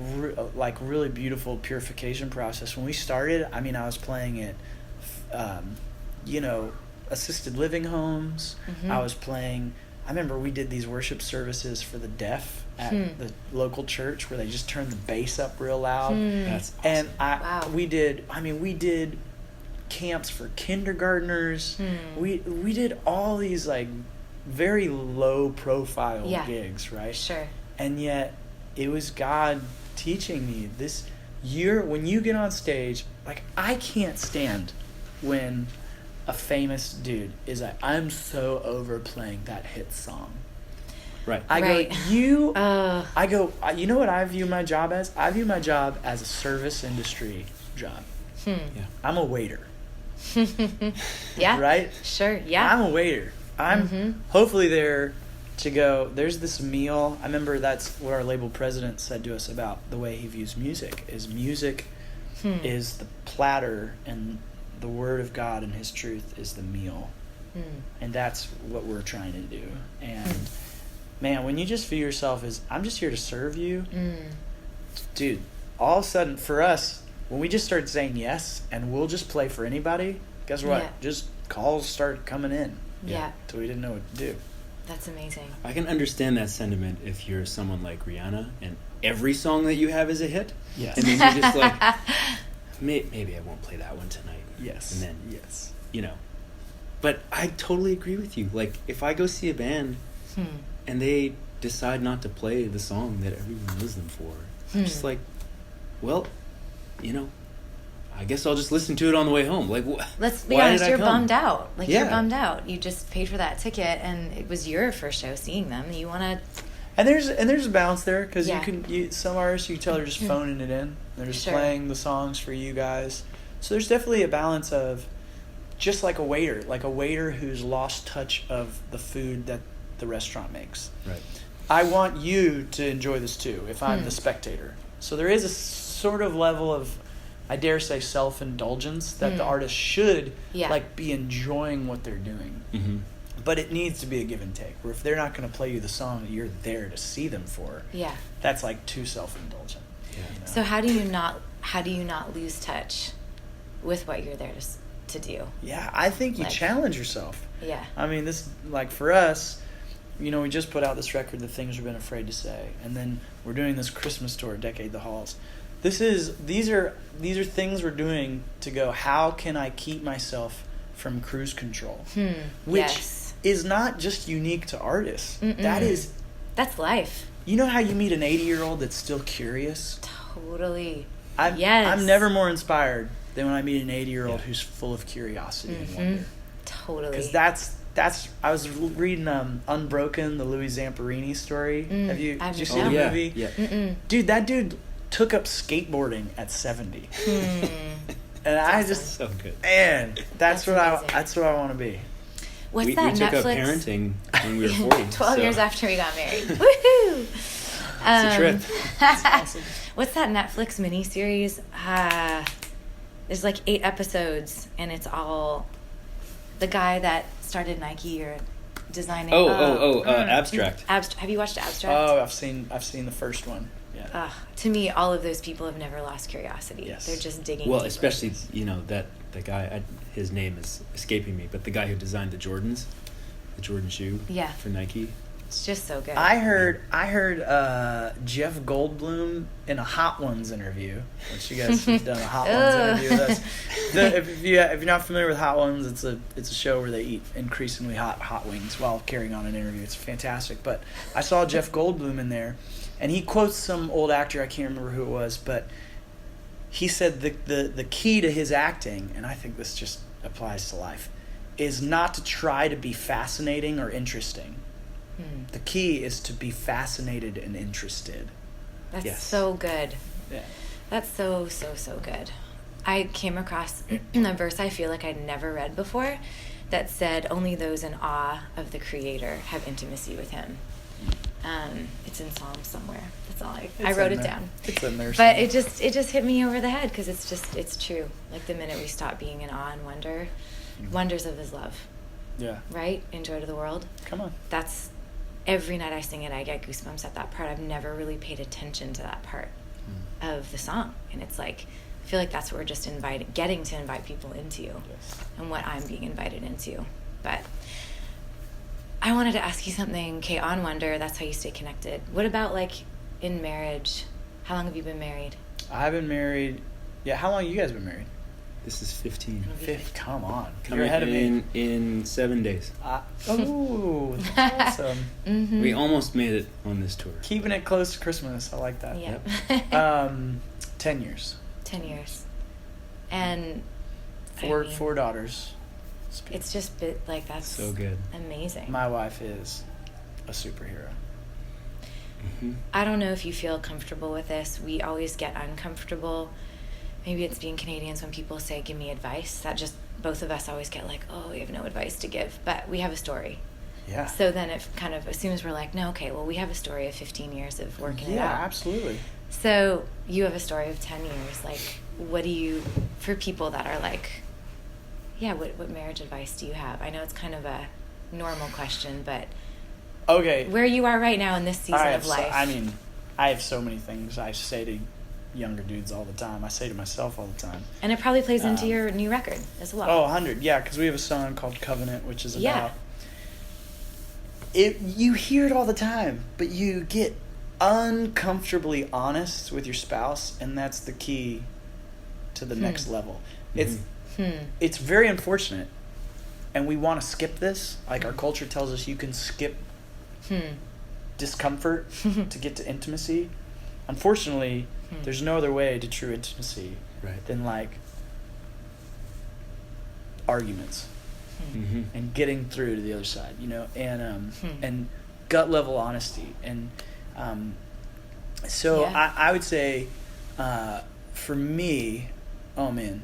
Speaker 3: like really beautiful purification process. When we started, I mean, I was playing at, assisted living homes. I was playing... I remember we did these worship services for the deaf at the local church where they just turned the bass up real loud.
Speaker 4: That's awesome.
Speaker 3: And we did camps for kindergartners. We did all these like very low profile gigs, right?
Speaker 1: Sure.
Speaker 3: And yet it was God teaching me this. When you get on stage, like, I can't stand when a famous dude is like, I'm so over playing that hit song.
Speaker 4: Right.
Speaker 3: I
Speaker 1: Right.
Speaker 3: go, you know what I view my job as? I view my job as a service industry job.
Speaker 4: Yeah.
Speaker 3: I'm a waiter.
Speaker 1: Yeah.
Speaker 3: Right?
Speaker 1: Sure. Yeah.
Speaker 3: I'm a waiter. I'm hopefully there to go, there's this meal. I remember that's what our label president said to us about the way he views music, is music is the platter and the word of God and his truth is the meal. And that's what we're trying to do. And man, when you just view yourself as, I'm just here to serve you, dude, all of a sudden for us, when we just started saying yes and we'll just play for anybody, guess what?
Speaker 1: Yeah.
Speaker 3: Just calls started coming in.
Speaker 1: Yeah.
Speaker 3: So we didn't know what to do.
Speaker 1: That's amazing.
Speaker 4: I can understand that sentiment if you're someone like Rihanna and every song that you have is a hit.
Speaker 3: Yes.
Speaker 4: And then you're just like, maybe I won't play that one tonight.
Speaker 3: Yes.
Speaker 4: And then,
Speaker 3: yes.
Speaker 4: But I totally agree with you. Like, if I go see a band and they decide not to play the song that everyone knows them for, I'm just like, well, I guess I'll just listen to it on the way home. Like,
Speaker 1: Let's be
Speaker 4: why
Speaker 1: honest,
Speaker 4: did I
Speaker 1: you're
Speaker 4: come?
Speaker 1: bummed out. Like,
Speaker 4: Yeah.
Speaker 1: you're bummed out. You just paid for that ticket, and it was your first show seeing them. You want to...
Speaker 3: And there's a balance there, because
Speaker 1: Yeah.
Speaker 3: some artists you can tell they're just phoning it in. They're just
Speaker 1: Sure.
Speaker 3: playing the songs for you guys. So there's definitely a balance of, just like a waiter who's lost touch of the food that the restaurant makes.
Speaker 4: Right.
Speaker 3: I want you to enjoy this too, if I'm the spectator. So there is a sort of level of, I dare say, self-indulgence that the artist should be enjoying what they're doing.
Speaker 4: Mm-hmm.
Speaker 3: But it needs to be a give and take, where if they're not going to play you the song that you're there to see them for, that's like too self-indulgent.
Speaker 4: Yeah.
Speaker 1: So how do you not lose touch with what you're there to do?
Speaker 3: Yeah, I think you challenge yourself.
Speaker 1: Yeah.
Speaker 3: I mean, this, like, for us, we just put out this record, The Things We've Been Afraid to Say, and then we're doing this Christmas tour, Decade the Halls. These are things we're doing to go, how can I keep myself from cruise control? Which is not just unique to artists.
Speaker 1: That's life.
Speaker 3: You know how you meet an 80-year-old that's still curious?
Speaker 1: Totally.
Speaker 3: I'm never more inspired than when I meet an 80-year-old who's full of curiosity and wonder.
Speaker 1: Totally.
Speaker 3: Because that's I was reading Unbroken, the Louis Zamperini story. Did you see the movie?
Speaker 4: Yeah.
Speaker 3: Dude, that dude took up skateboarding at 70. And I just,
Speaker 4: so good.
Speaker 3: Man, that's what
Speaker 1: amazing.
Speaker 3: I want to be.
Speaker 1: What's
Speaker 4: we
Speaker 1: that
Speaker 4: took
Speaker 1: Netflix?
Speaker 4: up parenting when we were 40.
Speaker 1: 12 years after we got married. Woohoo!
Speaker 4: It's a trip.
Speaker 3: That's awesome.
Speaker 1: What's that Netflix miniseries? There's like 8 episodes, and it's all the guy that started Nike or designing.
Speaker 4: Abstract.
Speaker 1: Have you watched Abstract?
Speaker 3: Oh, I've seen the first one. Yeah.
Speaker 1: To me, all of those people have never lost curiosity.
Speaker 3: Yes.
Speaker 1: They're just digging.
Speaker 4: Well,
Speaker 1: deeper.
Speaker 4: especially that the guy, his name is escaping me, but the guy who designed the Jordans, the Jordan shoe for Nike.
Speaker 1: It's just so good.
Speaker 3: I heard Jeff Goldblum in a Hot Ones interview, which you guys have done a Hot Ones interview with us. If you're not familiar with Hot Ones, it's a show where they eat increasingly hot wings while carrying on an interview. It's fantastic. But I saw Jeff Goldblum in there, and he quotes some old actor, I can't remember who it was, but he said the key to his acting, and I think this just applies to life, is not to try to be fascinating or interesting. The key is to be fascinated and interested.
Speaker 1: That's so good.
Speaker 3: Yeah.
Speaker 1: That's so good. I came across a verse I feel like I'd never read before that said, only those in awe of the Creator have intimacy with Him. It's in Psalms somewhere. That's all I wrote it down.
Speaker 3: It's in there.
Speaker 1: But it just hit me over the head because it's true. Like the minute we stop being in awe and wonder, wonders of His love.
Speaker 3: Yeah.
Speaker 1: Right? In Joy to the World.
Speaker 3: Come on.
Speaker 1: That's every night I sing it, I get goosebumps at that part. I've never really paid attention to that part of the song. And it's like, I feel like that's what we're just getting to invite people into, and what I'm being invited into. But I wanted to ask you something, Kate, on Wonder. That's how you stay connected. What about like in marriage? How long have you been married?
Speaker 3: I've been married. Yeah, how long have you guys been married?
Speaker 4: This is 15.
Speaker 3: Come on.
Speaker 4: Coming
Speaker 3: You're ahead of me.
Speaker 4: in 7 days.
Speaker 3: Oh, that's awesome.
Speaker 1: Mm-hmm.
Speaker 4: We almost made it on this tour.
Speaker 3: Keeping it close to Christmas. I like that.
Speaker 1: Yep.
Speaker 3: 10 years.
Speaker 1: 10 years. And
Speaker 3: Four daughters.
Speaker 1: It's just like that's
Speaker 4: so good.
Speaker 1: Amazing.
Speaker 3: My wife is a superhero.
Speaker 4: Mm-hmm.
Speaker 1: I don't know if you feel comfortable with this. We always get uncomfortable. Maybe it's being Canadians when people say, give me advice. That just, both of us always get like, oh, we have no advice to give. But we have a story.
Speaker 3: Yeah.
Speaker 1: So then it kind of assumes we're like, no, okay, well, we have a story of 15 years of working it out.
Speaker 3: Yeah, absolutely.
Speaker 1: So you have a story of 10 years. Like, what do you, for people that are like, yeah, what marriage advice do you have? I know it's kind of a normal question, but
Speaker 3: okay,
Speaker 1: where you are right now in this season of life.
Speaker 3: I have so many things I say to younger dudes all the time. I say to myself all the time.
Speaker 1: And it probably plays into your new record as well.
Speaker 3: 100, yeah, because we have a song called Covenant, which is about...
Speaker 1: Yeah.
Speaker 3: You hear it all the time, but you get uncomfortably honest with your spouse, and that's the key to the next level. It's very unfortunate, and we want to skip this. Like, our culture tells us you can skip discomfort to get to intimacy. Unfortunately, there's no other way to true intimacy than like arguments and getting through to the other side, you know, and gut level honesty. And so I would say for me, oh man,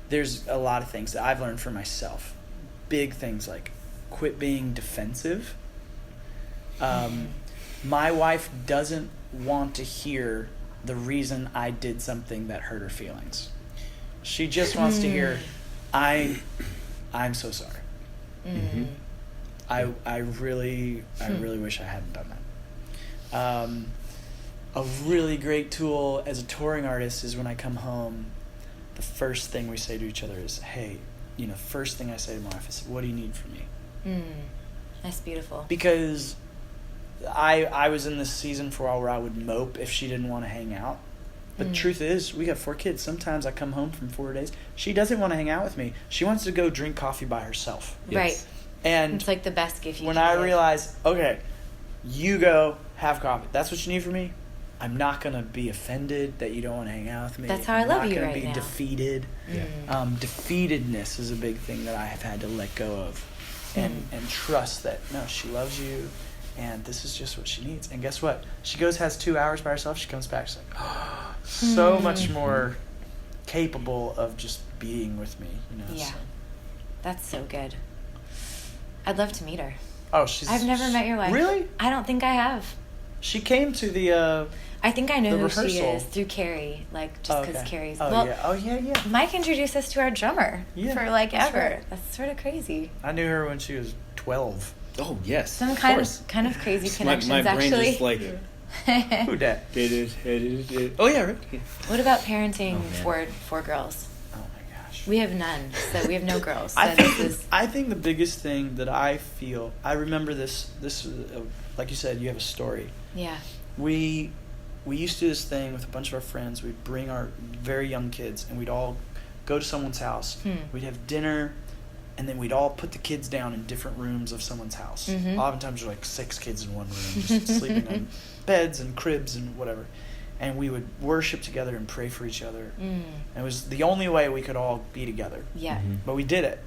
Speaker 3: there's a lot of things that I've learned for myself. Big things like quit being defensive. My wife doesn't want to hear the reason I did something that hurt her feelings. She just wants to hear, I'm so sorry. I really wish I hadn't done that. A really great tool as a touring artist is when I come home, the first thing we say to each other is, hey, you know, first thing I say to my wife is, what do you need from me?
Speaker 1: That's beautiful.
Speaker 3: Because I was in this season for a while where I would mope if she didn't want to hang out. But the truth is, we have 4 kids. Sometimes I come home from 4 days. She doesn't want to hang out with me. She wants to go drink coffee by herself.
Speaker 1: Right.
Speaker 3: And
Speaker 1: it's like the best gift you
Speaker 3: when
Speaker 1: can
Speaker 3: I
Speaker 1: give.
Speaker 3: realized, okay, you go have coffee. That's what you need from me. I'm not going to be offended that you don't want to hang out with me.
Speaker 1: That's how I love you right now.
Speaker 3: I'm not going to be defeated. Defeatedness is a big thing that I have had to let go of. And trust that, no, she loves you. And this is just what she needs. And guess what? She goes, has 2 hours by herself. She comes back. She's like, oh, so much more capable of just being with me. You know.
Speaker 1: Yeah,
Speaker 3: so.
Speaker 1: That's so good. I'd love to meet her.
Speaker 3: Oh,
Speaker 1: I've never met your wife.
Speaker 3: Really?
Speaker 1: I don't think I have.
Speaker 3: She came to the.
Speaker 1: I think I know who
Speaker 3: rehearsal.
Speaker 1: she is through Carrie, like just because Carrie's.
Speaker 3: Oh yeah.
Speaker 1: Mike introduced us to our drummer for like ever.
Speaker 3: Right.
Speaker 1: That's sort of crazy.
Speaker 3: I knew her when she was 12.
Speaker 4: Oh yes,
Speaker 1: some kind of crazy connections.
Speaker 4: My brain
Speaker 1: actually.
Speaker 4: just like.
Speaker 3: Who dat?
Speaker 4: Oh yeah, right.
Speaker 1: What about parenting 4 girls?
Speaker 3: Oh my gosh.
Speaker 1: We have none, so we have no girls. So
Speaker 3: I think the biggest thing that I feel, I remember this like you said, you have a story.
Speaker 1: Yeah.
Speaker 3: We used to do this thing with a bunch of our friends. We'd bring our very young kids, and we'd all go to someone's house. We'd have dinner, and then we'd all put the kids down in different rooms of someone's house. Oftentimes, there's like 6 kids in one room, just sleeping on beds and cribs and whatever. And we would worship together and pray for each other. And it was the only way we could all be together.
Speaker 1: Yeah.
Speaker 3: But we did it.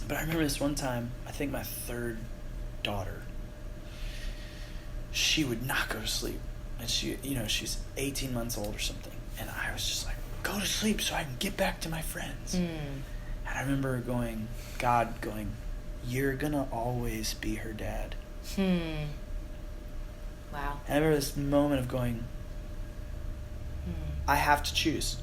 Speaker 3: But I remember this one time, I think my 3rd daughter, she would not go to sleep. And she's 18 months old or something. And I was just like, go to sleep so I can get back to my friends. And I remember God going, you're going to always be her dad.
Speaker 1: Wow.
Speaker 3: And I remember this moment of going, I have to choose.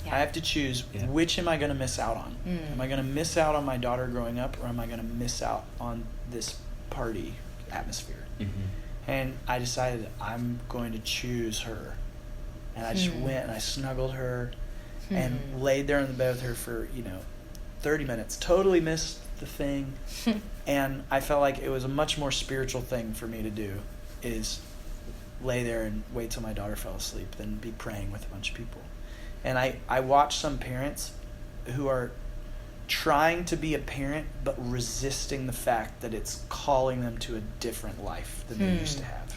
Speaker 1: Yeah.
Speaker 3: I have to choose which am I going to miss out on? Am I going to miss out on my daughter growing up, or am I going to miss out on this party atmosphere? And I decided I'm going to choose her. And I just went and I snuggled her and laid there in the bed with her for, 30 minutes. Totally missed the thing. And I felt like it was a much more spiritual thing for me to do, is lay there and wait till my daughter fell asleep than be praying with a bunch of people. And I watch some parents who are trying to be a parent but resisting the fact that it's calling them to a different life than they used to have.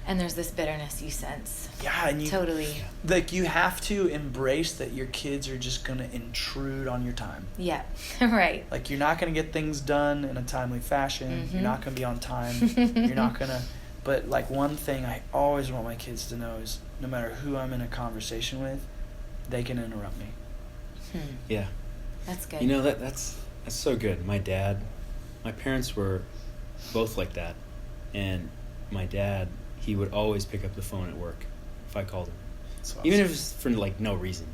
Speaker 1: And there's this bitterness you sense.
Speaker 3: Yeah, and
Speaker 1: totally.
Speaker 3: Like, you have to embrace that your kids are just going to intrude on your time.
Speaker 1: Yeah, right.
Speaker 3: Like, you're not going to get things done in a timely fashion. You're not going to be on time. You're not going to... But, like, one thing I always want my kids to know is no matter who I'm in a conversation with, they can interrupt me.
Speaker 4: Yeah.
Speaker 1: That's good.
Speaker 4: That's so good. My parents were both like that. And my dad, he would always pick up the phone at work if I called him.
Speaker 3: Awesome.
Speaker 4: Even if it was for, no reason.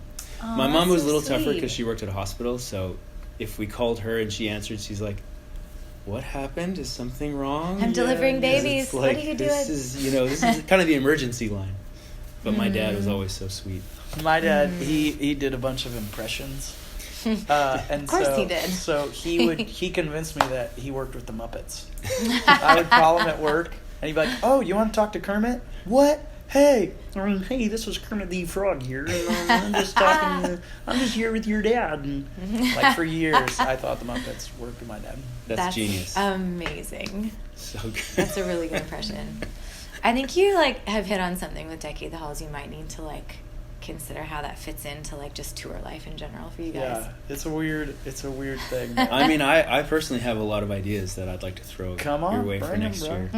Speaker 1: Oh,
Speaker 4: my mom was a little
Speaker 1: so
Speaker 4: tougher
Speaker 1: sweet.
Speaker 4: because she worked at a hospital, so if we called her and she answered, she's like, what happened? Is something wrong?
Speaker 1: I'm delivering babies.
Speaker 4: It's like,
Speaker 1: what are you doing?
Speaker 4: this is kind of the emergency line. But my dad was always so sweet.
Speaker 3: My dad, he did a bunch of impressions. And
Speaker 1: of course he did.
Speaker 3: So he convinced me that he worked with the Muppets. I would call him at work, and he'd be like, "Oh, you want to talk to Kermit? What? Hey, hey, this was Kermit the Frog here. I'm just talking. I'm just here with your dad." And like for years, I thought the Muppets worked with my dad.
Speaker 4: That's genius.
Speaker 1: Amazing.
Speaker 4: So good.
Speaker 1: That's a really good impression. I think you have hit on something with Decade the Halls. You might need to consider how that fits into just tour life in general for you guys.
Speaker 3: Yeah, it's a weird thing.
Speaker 4: I mean, I personally have a lot of ideas that I'd like to throw your way for next year.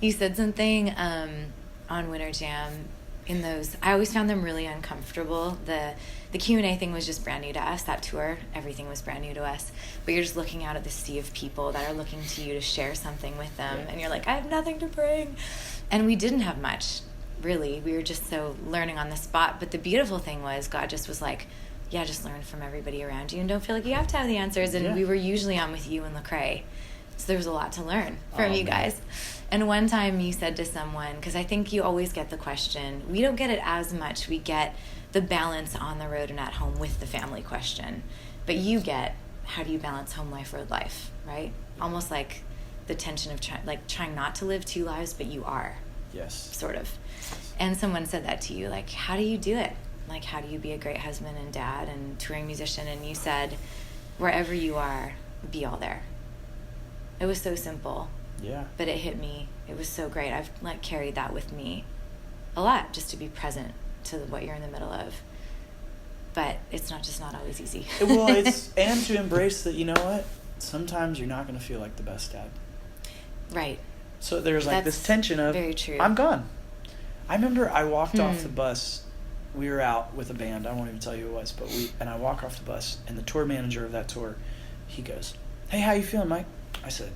Speaker 1: You said something on Winter Jam in those. I always found them really uncomfortable. The Q&A thing was just brand new to us. That tour, everything was brand new to us. But you're just looking out at the sea of people that are looking to you to share something with them, and you're like, I have nothing to bring. And we didn't have much. Really, we were just so learning on the spot. But the beautiful thing was God just was like, yeah, just learn from everybody around you and don't feel like you have to have the answers. And we were usually on with you and Lecrae, so there was a lot to learn from you guys. And one time you said to someone, because I think you always get the question, we don't get it as much, we get the balance on the road and at home with the family question, but you get, how do you balance home life, road life, right? Almost like the tension of trying not to live 2 lives, but you are.
Speaker 3: Yes.
Speaker 1: Sort of. And someone said that to you, how do you do it? How do you be a great husband and dad and touring musician? And you said, wherever you are, be all there. It was so simple.
Speaker 3: Yeah.
Speaker 1: But it hit me. It was so great. I've carried that with me a lot, just to be present to what you're in the middle of. But it's not always easy.
Speaker 3: Well, and to embrace that, you know what? Sometimes you're not going to feel like the best dad.
Speaker 1: Right.
Speaker 3: So there's
Speaker 1: That's
Speaker 3: this tension of,
Speaker 1: very true.
Speaker 3: I'm gone. I remember I walked off the bus. We were out with a band. I won't even tell you who it was, and I walk off the bus, and the tour manager of that tour, he goes, "Hey, how you feeling, Mike?" I said,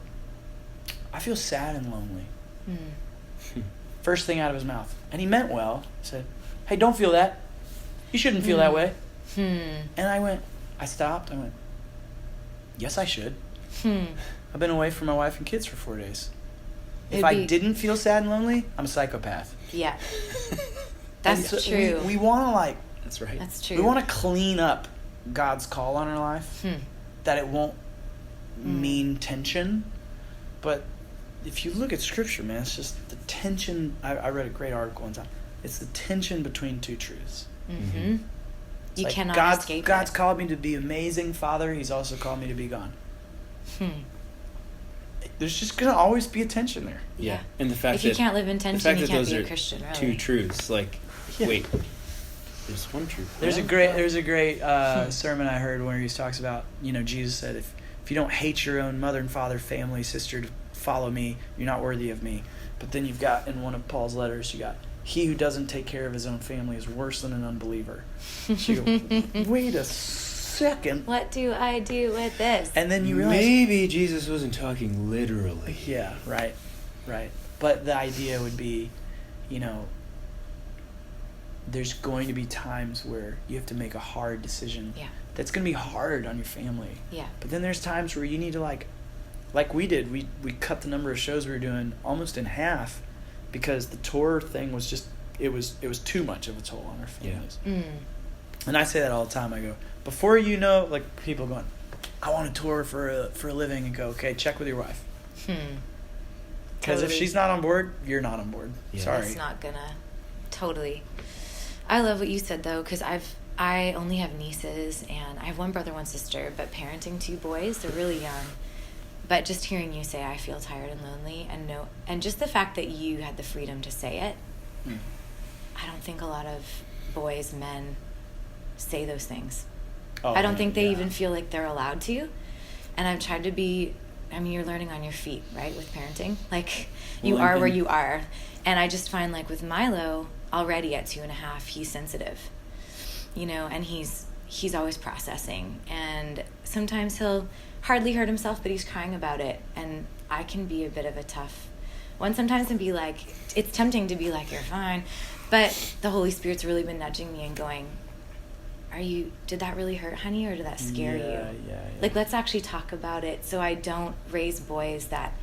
Speaker 3: "I feel sad and lonely." First thing out of his mouth. And he meant well. He said, "Hey, don't feel that. You shouldn't feel that way." And I stopped. I went, "Yes, I should. I've been away from my wife and kids for 4 days. If I didn't feel sad and lonely, I'm a psychopath."
Speaker 1: Yeah. That's true.
Speaker 3: We want to
Speaker 4: That's right.
Speaker 1: That's true.
Speaker 3: We want to clean up God's call on our life, that it won't mean tension. But if you look at Scripture, man, it's just the tension. I read a great article one time. It's the tension between two truths.
Speaker 1: You
Speaker 3: like
Speaker 1: cannot escape
Speaker 3: God's
Speaker 1: it.
Speaker 3: called me to be amazing Father. He's also called me to be gone. There's just going to always be a tension there.
Speaker 4: Yeah. And the fact
Speaker 1: if you
Speaker 4: that
Speaker 1: can't live in
Speaker 4: the
Speaker 1: tension,
Speaker 4: fact
Speaker 1: you
Speaker 4: that
Speaker 1: can't
Speaker 4: those
Speaker 1: be a
Speaker 4: are
Speaker 1: Christian, really.
Speaker 4: two truths. Like,
Speaker 3: Yeah.
Speaker 4: wait, there's one truth.
Speaker 3: There's a great sermon I heard where he talks about, Jesus said, if you don't hate your own mother and father, family, sister to follow me, you're not worthy of me. But then you've got, in one of Paul's letters, you got, he who doesn't take care of his own family is worse than an unbeliever. So you go, wait a second.
Speaker 1: What do I do with this?
Speaker 3: And then you realize,
Speaker 4: maybe Jesus wasn't talking literally.
Speaker 3: yeah, right. But the idea would be, there's going to be times where you have to make a hard decision.
Speaker 1: Yeah.
Speaker 3: That's going to be hard on your family.
Speaker 1: Yeah.
Speaker 3: But then there's times where you need to like we did, we cut the number of shows we were doing almost in half because the tour thing was just, it was too much of a toll on our families.
Speaker 1: Mm.
Speaker 3: And I say that all the time. I go, before like people going, I want to tour for a living, and go, okay, check with your wife. Because if she's not on board, you're not on board.
Speaker 4: Yeah.
Speaker 3: Sorry.
Speaker 1: It's not gonna. Totally. I love what you said though, because I only have nieces and I have one brother, one sister, but parenting two boys, they're really young. But just hearing you say I feel tired and lonely and just the fact that you had the freedom to say it, I don't think a lot of boys, men say those things.
Speaker 3: Oh,
Speaker 1: I don't think they
Speaker 3: yeah.
Speaker 1: even feel like they're allowed to. And I've tried to be, you're learning on your feet, right, with parenting? Like, you
Speaker 4: Well,
Speaker 1: are where you are. And I just find, like, with Milo, already at 2.5, he's sensitive. And he's always processing. And sometimes he'll hardly hurt himself, but he's crying about it. And I can be a bit of a tough one sometimes and be like, it's tempting to be like, you're fine. But the Holy Spirit's really been nudging me and going, did that really hurt, honey, or did that scare you?
Speaker 3: Yeah.
Speaker 1: Like, let's actually talk about it so I don't raise boys that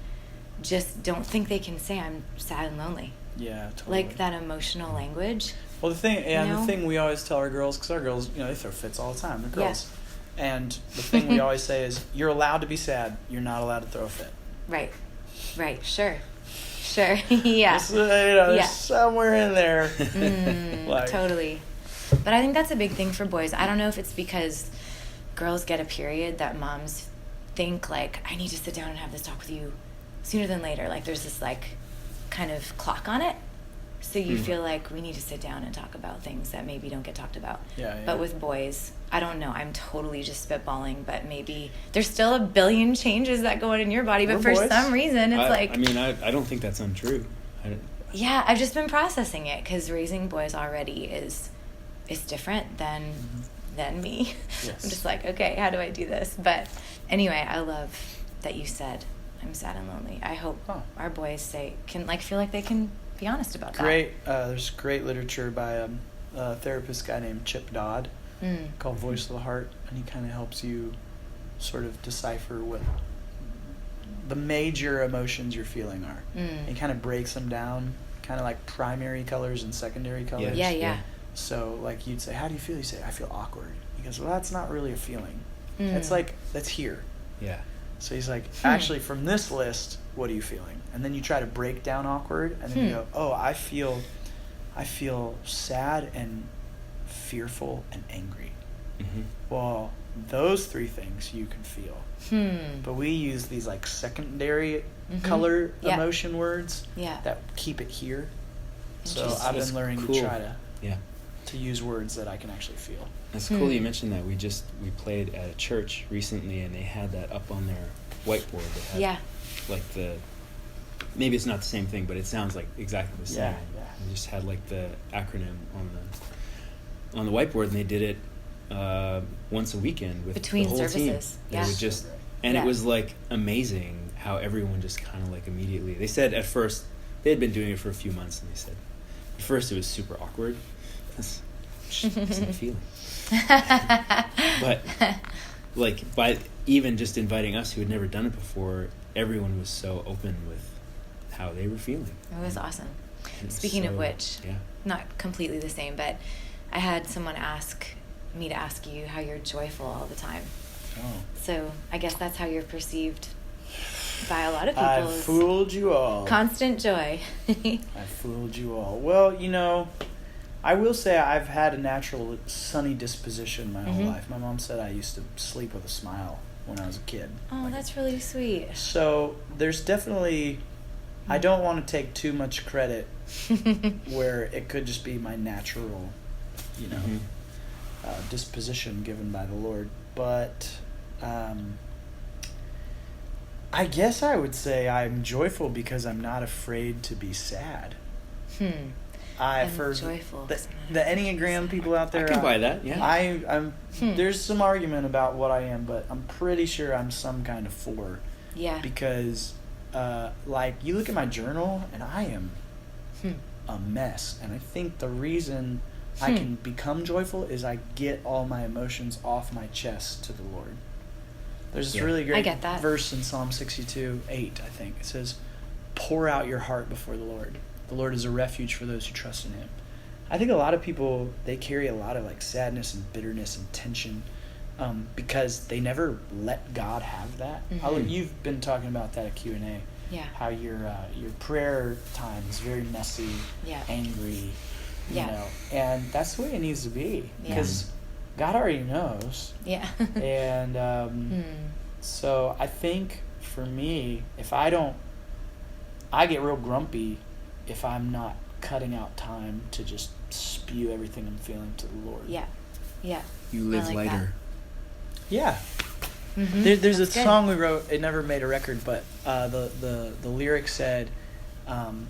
Speaker 1: just don't think they can say I'm sad and lonely.
Speaker 3: Yeah, totally.
Speaker 1: Like that emotional language.
Speaker 3: Well, the thing we always tell our girls, because our girls, they throw fits all the time. They're girls. Yeah. And the thing we always say is, you're allowed to be sad. You're not allowed to throw a fit.
Speaker 1: Right. Sure. Yeah.
Speaker 3: There's somewhere in there.
Speaker 1: Totally. But I think that's a big thing for boys. I don't know if it's because girls get a period that moms think, like, I need to sit down and have this talk with you sooner than later. Like, there's this, like, kind of clock on it. So you feel like we need to sit down and talk about things that maybe don't get talked about.
Speaker 3: Yeah.
Speaker 1: But with boys, I don't know. I'm totally just spitballing, but maybe there's still a billion changes that go on in your body. But for some reason, it's
Speaker 4: I don't think that's untrue.
Speaker 1: Yeah, I've just been processing it because raising boys already is different than me.
Speaker 3: Yes.
Speaker 1: I'm just like, okay, how do I do this? But anyway, I love that you said I'm sad and lonely. I hope our boys feel like they can be honest about that.
Speaker 3: There's great literature by a therapist guy named Chip Dodd called Voice of the Heart, and he kind of helps you sort of decipher what the major emotions you're feeling are. He kind of breaks them down, kind of like primary colors and secondary colors.
Speaker 1: Yeah.
Speaker 3: So, like, you'd say, how do you feel? You say, I feel awkward. He goes, well, that's not really a feeling. It's like, that's here.
Speaker 4: Yeah.
Speaker 3: So he's like, actually, from this list, what are you feeling? And then you try to break down awkward, and then you go, oh, I feel sad and fearful and angry. Well, those three things you can feel. But we use these, like, secondary color emotion words that keep it here. So I've been learning to try to use words that I can actually feel.
Speaker 4: It's cool you mentioned that. We played at a church recently, and they had that up on their whiteboard. They had, like, maybe it's not the same thing, but it sounds like exactly the same.
Speaker 3: Yeah.
Speaker 4: They just had, like, the acronym on the whiteboard, and they did it once a weekend with
Speaker 1: between
Speaker 4: the whole
Speaker 1: services.
Speaker 4: team. It was just, and it was, like, amazing how everyone just kind of, like, immediately. They said at first they had been doing it for a few months, and they said at first it was super awkward. This isn't feeling. But, like, by even just inviting us who had never done it before, everyone was so open with how they were feeling.
Speaker 1: It was awesome. Speaking of which, not completely the same, but I had someone ask me to ask you how you're joyful all the time.
Speaker 3: Oh.
Speaker 1: So I guess that's how you're perceived by a lot of people.
Speaker 3: I
Speaker 1: is
Speaker 3: fooled you all.
Speaker 1: constant joy.
Speaker 3: I fooled you all. Well, I will say I've had a natural sunny disposition my whole life. My mom said I used to sleep with a smile when I was a kid.
Speaker 1: Oh, that's really sweet.
Speaker 3: So there's definitely, I don't want to take too much credit where it could just be my natural, disposition given by the Lord. But I guess I would say I'm joyful because I'm not afraid to be sad.
Speaker 1: I'm
Speaker 3: For
Speaker 1: joyful.
Speaker 3: the Enneagram people out there,
Speaker 4: I can buy that. Yeah.
Speaker 3: I'm there's some argument about what I am, but I'm pretty sure I'm some kind of 4.
Speaker 1: Yeah.
Speaker 3: Because you look at my journal and I am a mess, and I think the reason I can become joyful is I get all my emotions off my chest to the Lord. There's this really great verse in Psalm 62:8, I think. It says, "Pour out your heart before the Lord. The Lord is a refuge for those who trust in Him." I think a lot of people, they carry a lot of sadness and bitterness and tension because they never let God have that. You've been talking about that at Q&A.
Speaker 1: Yeah.
Speaker 3: How your prayer time is very messy, angry, and that's the way it needs to be because God already knows.
Speaker 1: Yeah.
Speaker 3: And so I think for me, I get real grumpy if I'm not cutting out time to just spew everything I'm feeling to the Lord.
Speaker 1: Yeah. Yeah.
Speaker 4: You live
Speaker 1: like
Speaker 4: lighter.
Speaker 3: Yeah. There's a song we wrote. It never made a record, but the lyrics said, "And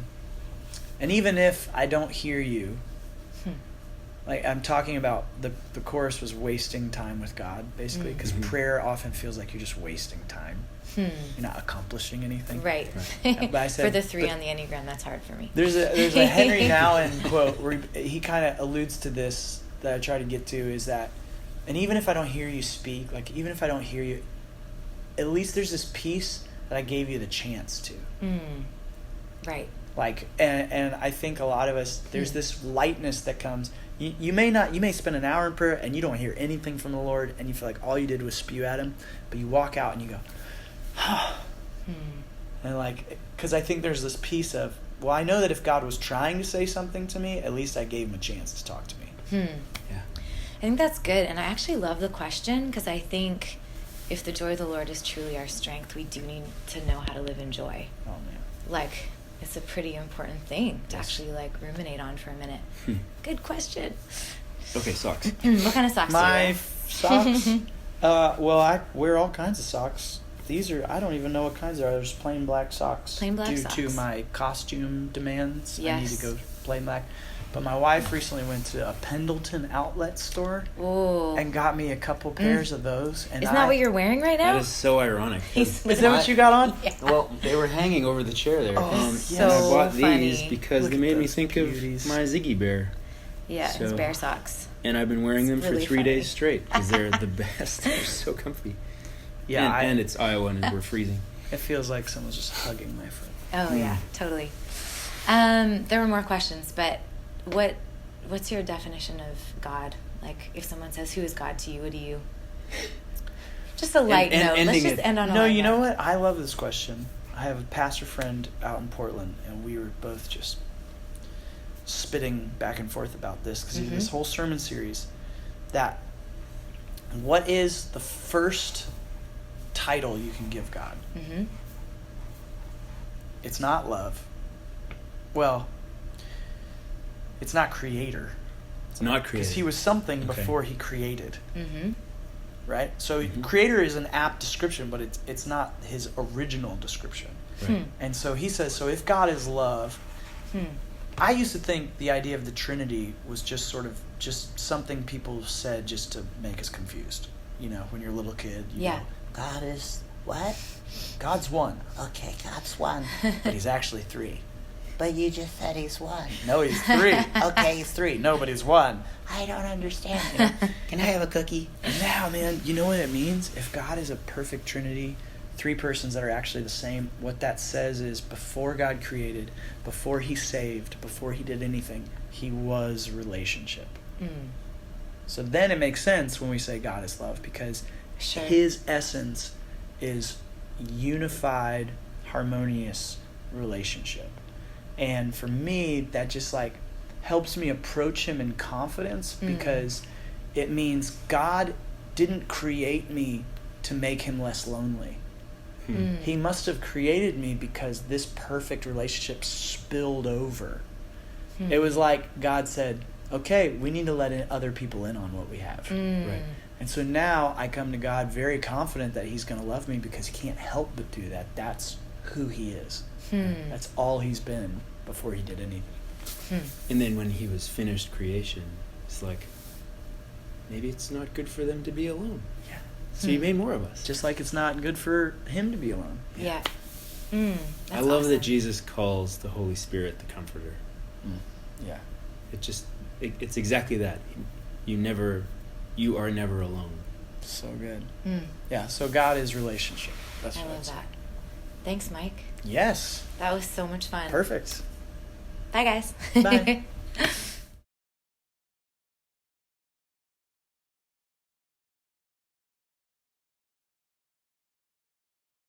Speaker 3: even if I don't hear you," I'm talking about the chorus was wasting time with God, basically, because prayer often feels like you're just wasting time. You're not accomplishing anything.
Speaker 1: Right.
Speaker 3: But I said,
Speaker 1: for the 3 on the Enneagram, that's hard for me.
Speaker 3: There's a Henry Nouwen quote where he kind of alludes to this that I try to get to, is that, and even if I don't hear you speak, even if I don't hear you, at least there's this peace that I gave you the chance to.
Speaker 1: Right.
Speaker 3: And I think a lot of us, there's this lightness that comes. You may spend an hour in prayer and you don't hear anything from the Lord, and you feel like all you did was spew at Him, but you walk out and you go, and because I think there's this piece of, well, I know that if God was trying to say something to me, at least I gave Him a chance to talk to me.
Speaker 1: Yeah. I think that's good, and I actually love the question, because I think if the joy of the Lord is truly our strength, we do need to know how to live in joy.
Speaker 3: Oh man.
Speaker 1: It's a pretty important thing to actually ruminate on for a minute. Good question.
Speaker 4: Okay, socks.
Speaker 1: What kind of socks do you wear?
Speaker 3: My socks? Well, I wear all kinds of socks. These are, I don't even know what kinds they are. There's plain black socks.
Speaker 1: Plain black socks.
Speaker 3: Due to my costume demands,
Speaker 1: Yes.
Speaker 3: I need to go plain black. But my wife recently went to a Pendleton outlet store and got me a couple pairs of those. And
Speaker 1: Isn't that what you're wearing right now?
Speaker 4: That is so ironic.
Speaker 3: Is that what you got on?
Speaker 1: Yeah.
Speaker 4: Well, they were hanging over the chair there, and
Speaker 1: so
Speaker 4: I bought
Speaker 1: funny.
Speaker 4: these because
Speaker 3: Look
Speaker 4: they
Speaker 3: at
Speaker 4: made me
Speaker 3: those
Speaker 4: think
Speaker 3: beauties.
Speaker 4: of my Ziggy Bear.
Speaker 1: Yeah, it's
Speaker 4: So-
Speaker 1: bear socks.
Speaker 4: And I've been wearing them
Speaker 1: It's
Speaker 4: for
Speaker 1: really
Speaker 4: 3
Speaker 1: funny.
Speaker 4: days straight because they're the best. They're so comfy.
Speaker 3: Yeah,
Speaker 4: and it's Iowa and we're freezing.
Speaker 3: it feels like someone's just hugging my foot.
Speaker 1: Oh, yeah, totally. There were more questions, but what's your definition of God? If someone says, who is God to you, what do you... Just a light note. Let's just end on a
Speaker 3: No,
Speaker 1: light
Speaker 3: you know
Speaker 1: note.
Speaker 3: what? I love this question. I have a pastor friend out in Portland, and we were both just spitting back and forth about this because he did this whole sermon series that what is the first title you can give God? It's not love. Well, it's not creator.
Speaker 4: It's not created.
Speaker 3: Because He was something before He created. Right? So creator is an apt description, but it's not His original description.
Speaker 4: Right.
Speaker 3: And so he says, so if God is love, I used to think the idea of the Trinity was just sort of just something people said just to make us confused. When you're a little kid, you go,
Speaker 2: God is what?
Speaker 3: God's one,
Speaker 2: Okay, God's one.
Speaker 3: but He's actually three.
Speaker 2: But you just said He's one.
Speaker 3: No, He's three.
Speaker 2: Okay,
Speaker 3: He's three. No, but He's one.
Speaker 2: I don't understand.
Speaker 3: Can I have a cookie? Now, man, you know what it means? If God is a perfect Trinity, 3 persons that are actually the same, what that says is before God created, before He saved, before He did anything, He was relationship. So then it makes sense when we say God is love, because
Speaker 1: Sure.
Speaker 3: his essence is unified, harmonious relationship. And for me, that just like helps me approach him in confidence, because it means God didn't create me to make him less lonely. He must have created me because this perfect relationship spilled over. It was like God said, okay, we need to let other people in on what we have.
Speaker 4: Right.
Speaker 3: And so now I come to God very confident that he's going to love me, because he can't help but do that. That's who he is. That's all he's been before he did anything.
Speaker 4: And then when he was finished creation, it's like, maybe it's not good for them to be alone.
Speaker 3: Yeah.
Speaker 4: So he made more of us.
Speaker 3: Just like it's not good for him to be alone.
Speaker 1: Yeah.
Speaker 4: I love that Jesus calls the Holy Spirit the Comforter.
Speaker 3: Yeah.
Speaker 4: It's exactly that. You are never alone.
Speaker 3: So good. Yeah, so God is relationship. That's
Speaker 1: I
Speaker 3: what
Speaker 1: love
Speaker 3: I'd say.
Speaker 1: that. Thanks, Mike.
Speaker 3: Yes.
Speaker 1: That was so much fun.
Speaker 3: Perfect.
Speaker 1: Bye, guys.
Speaker 3: Bye.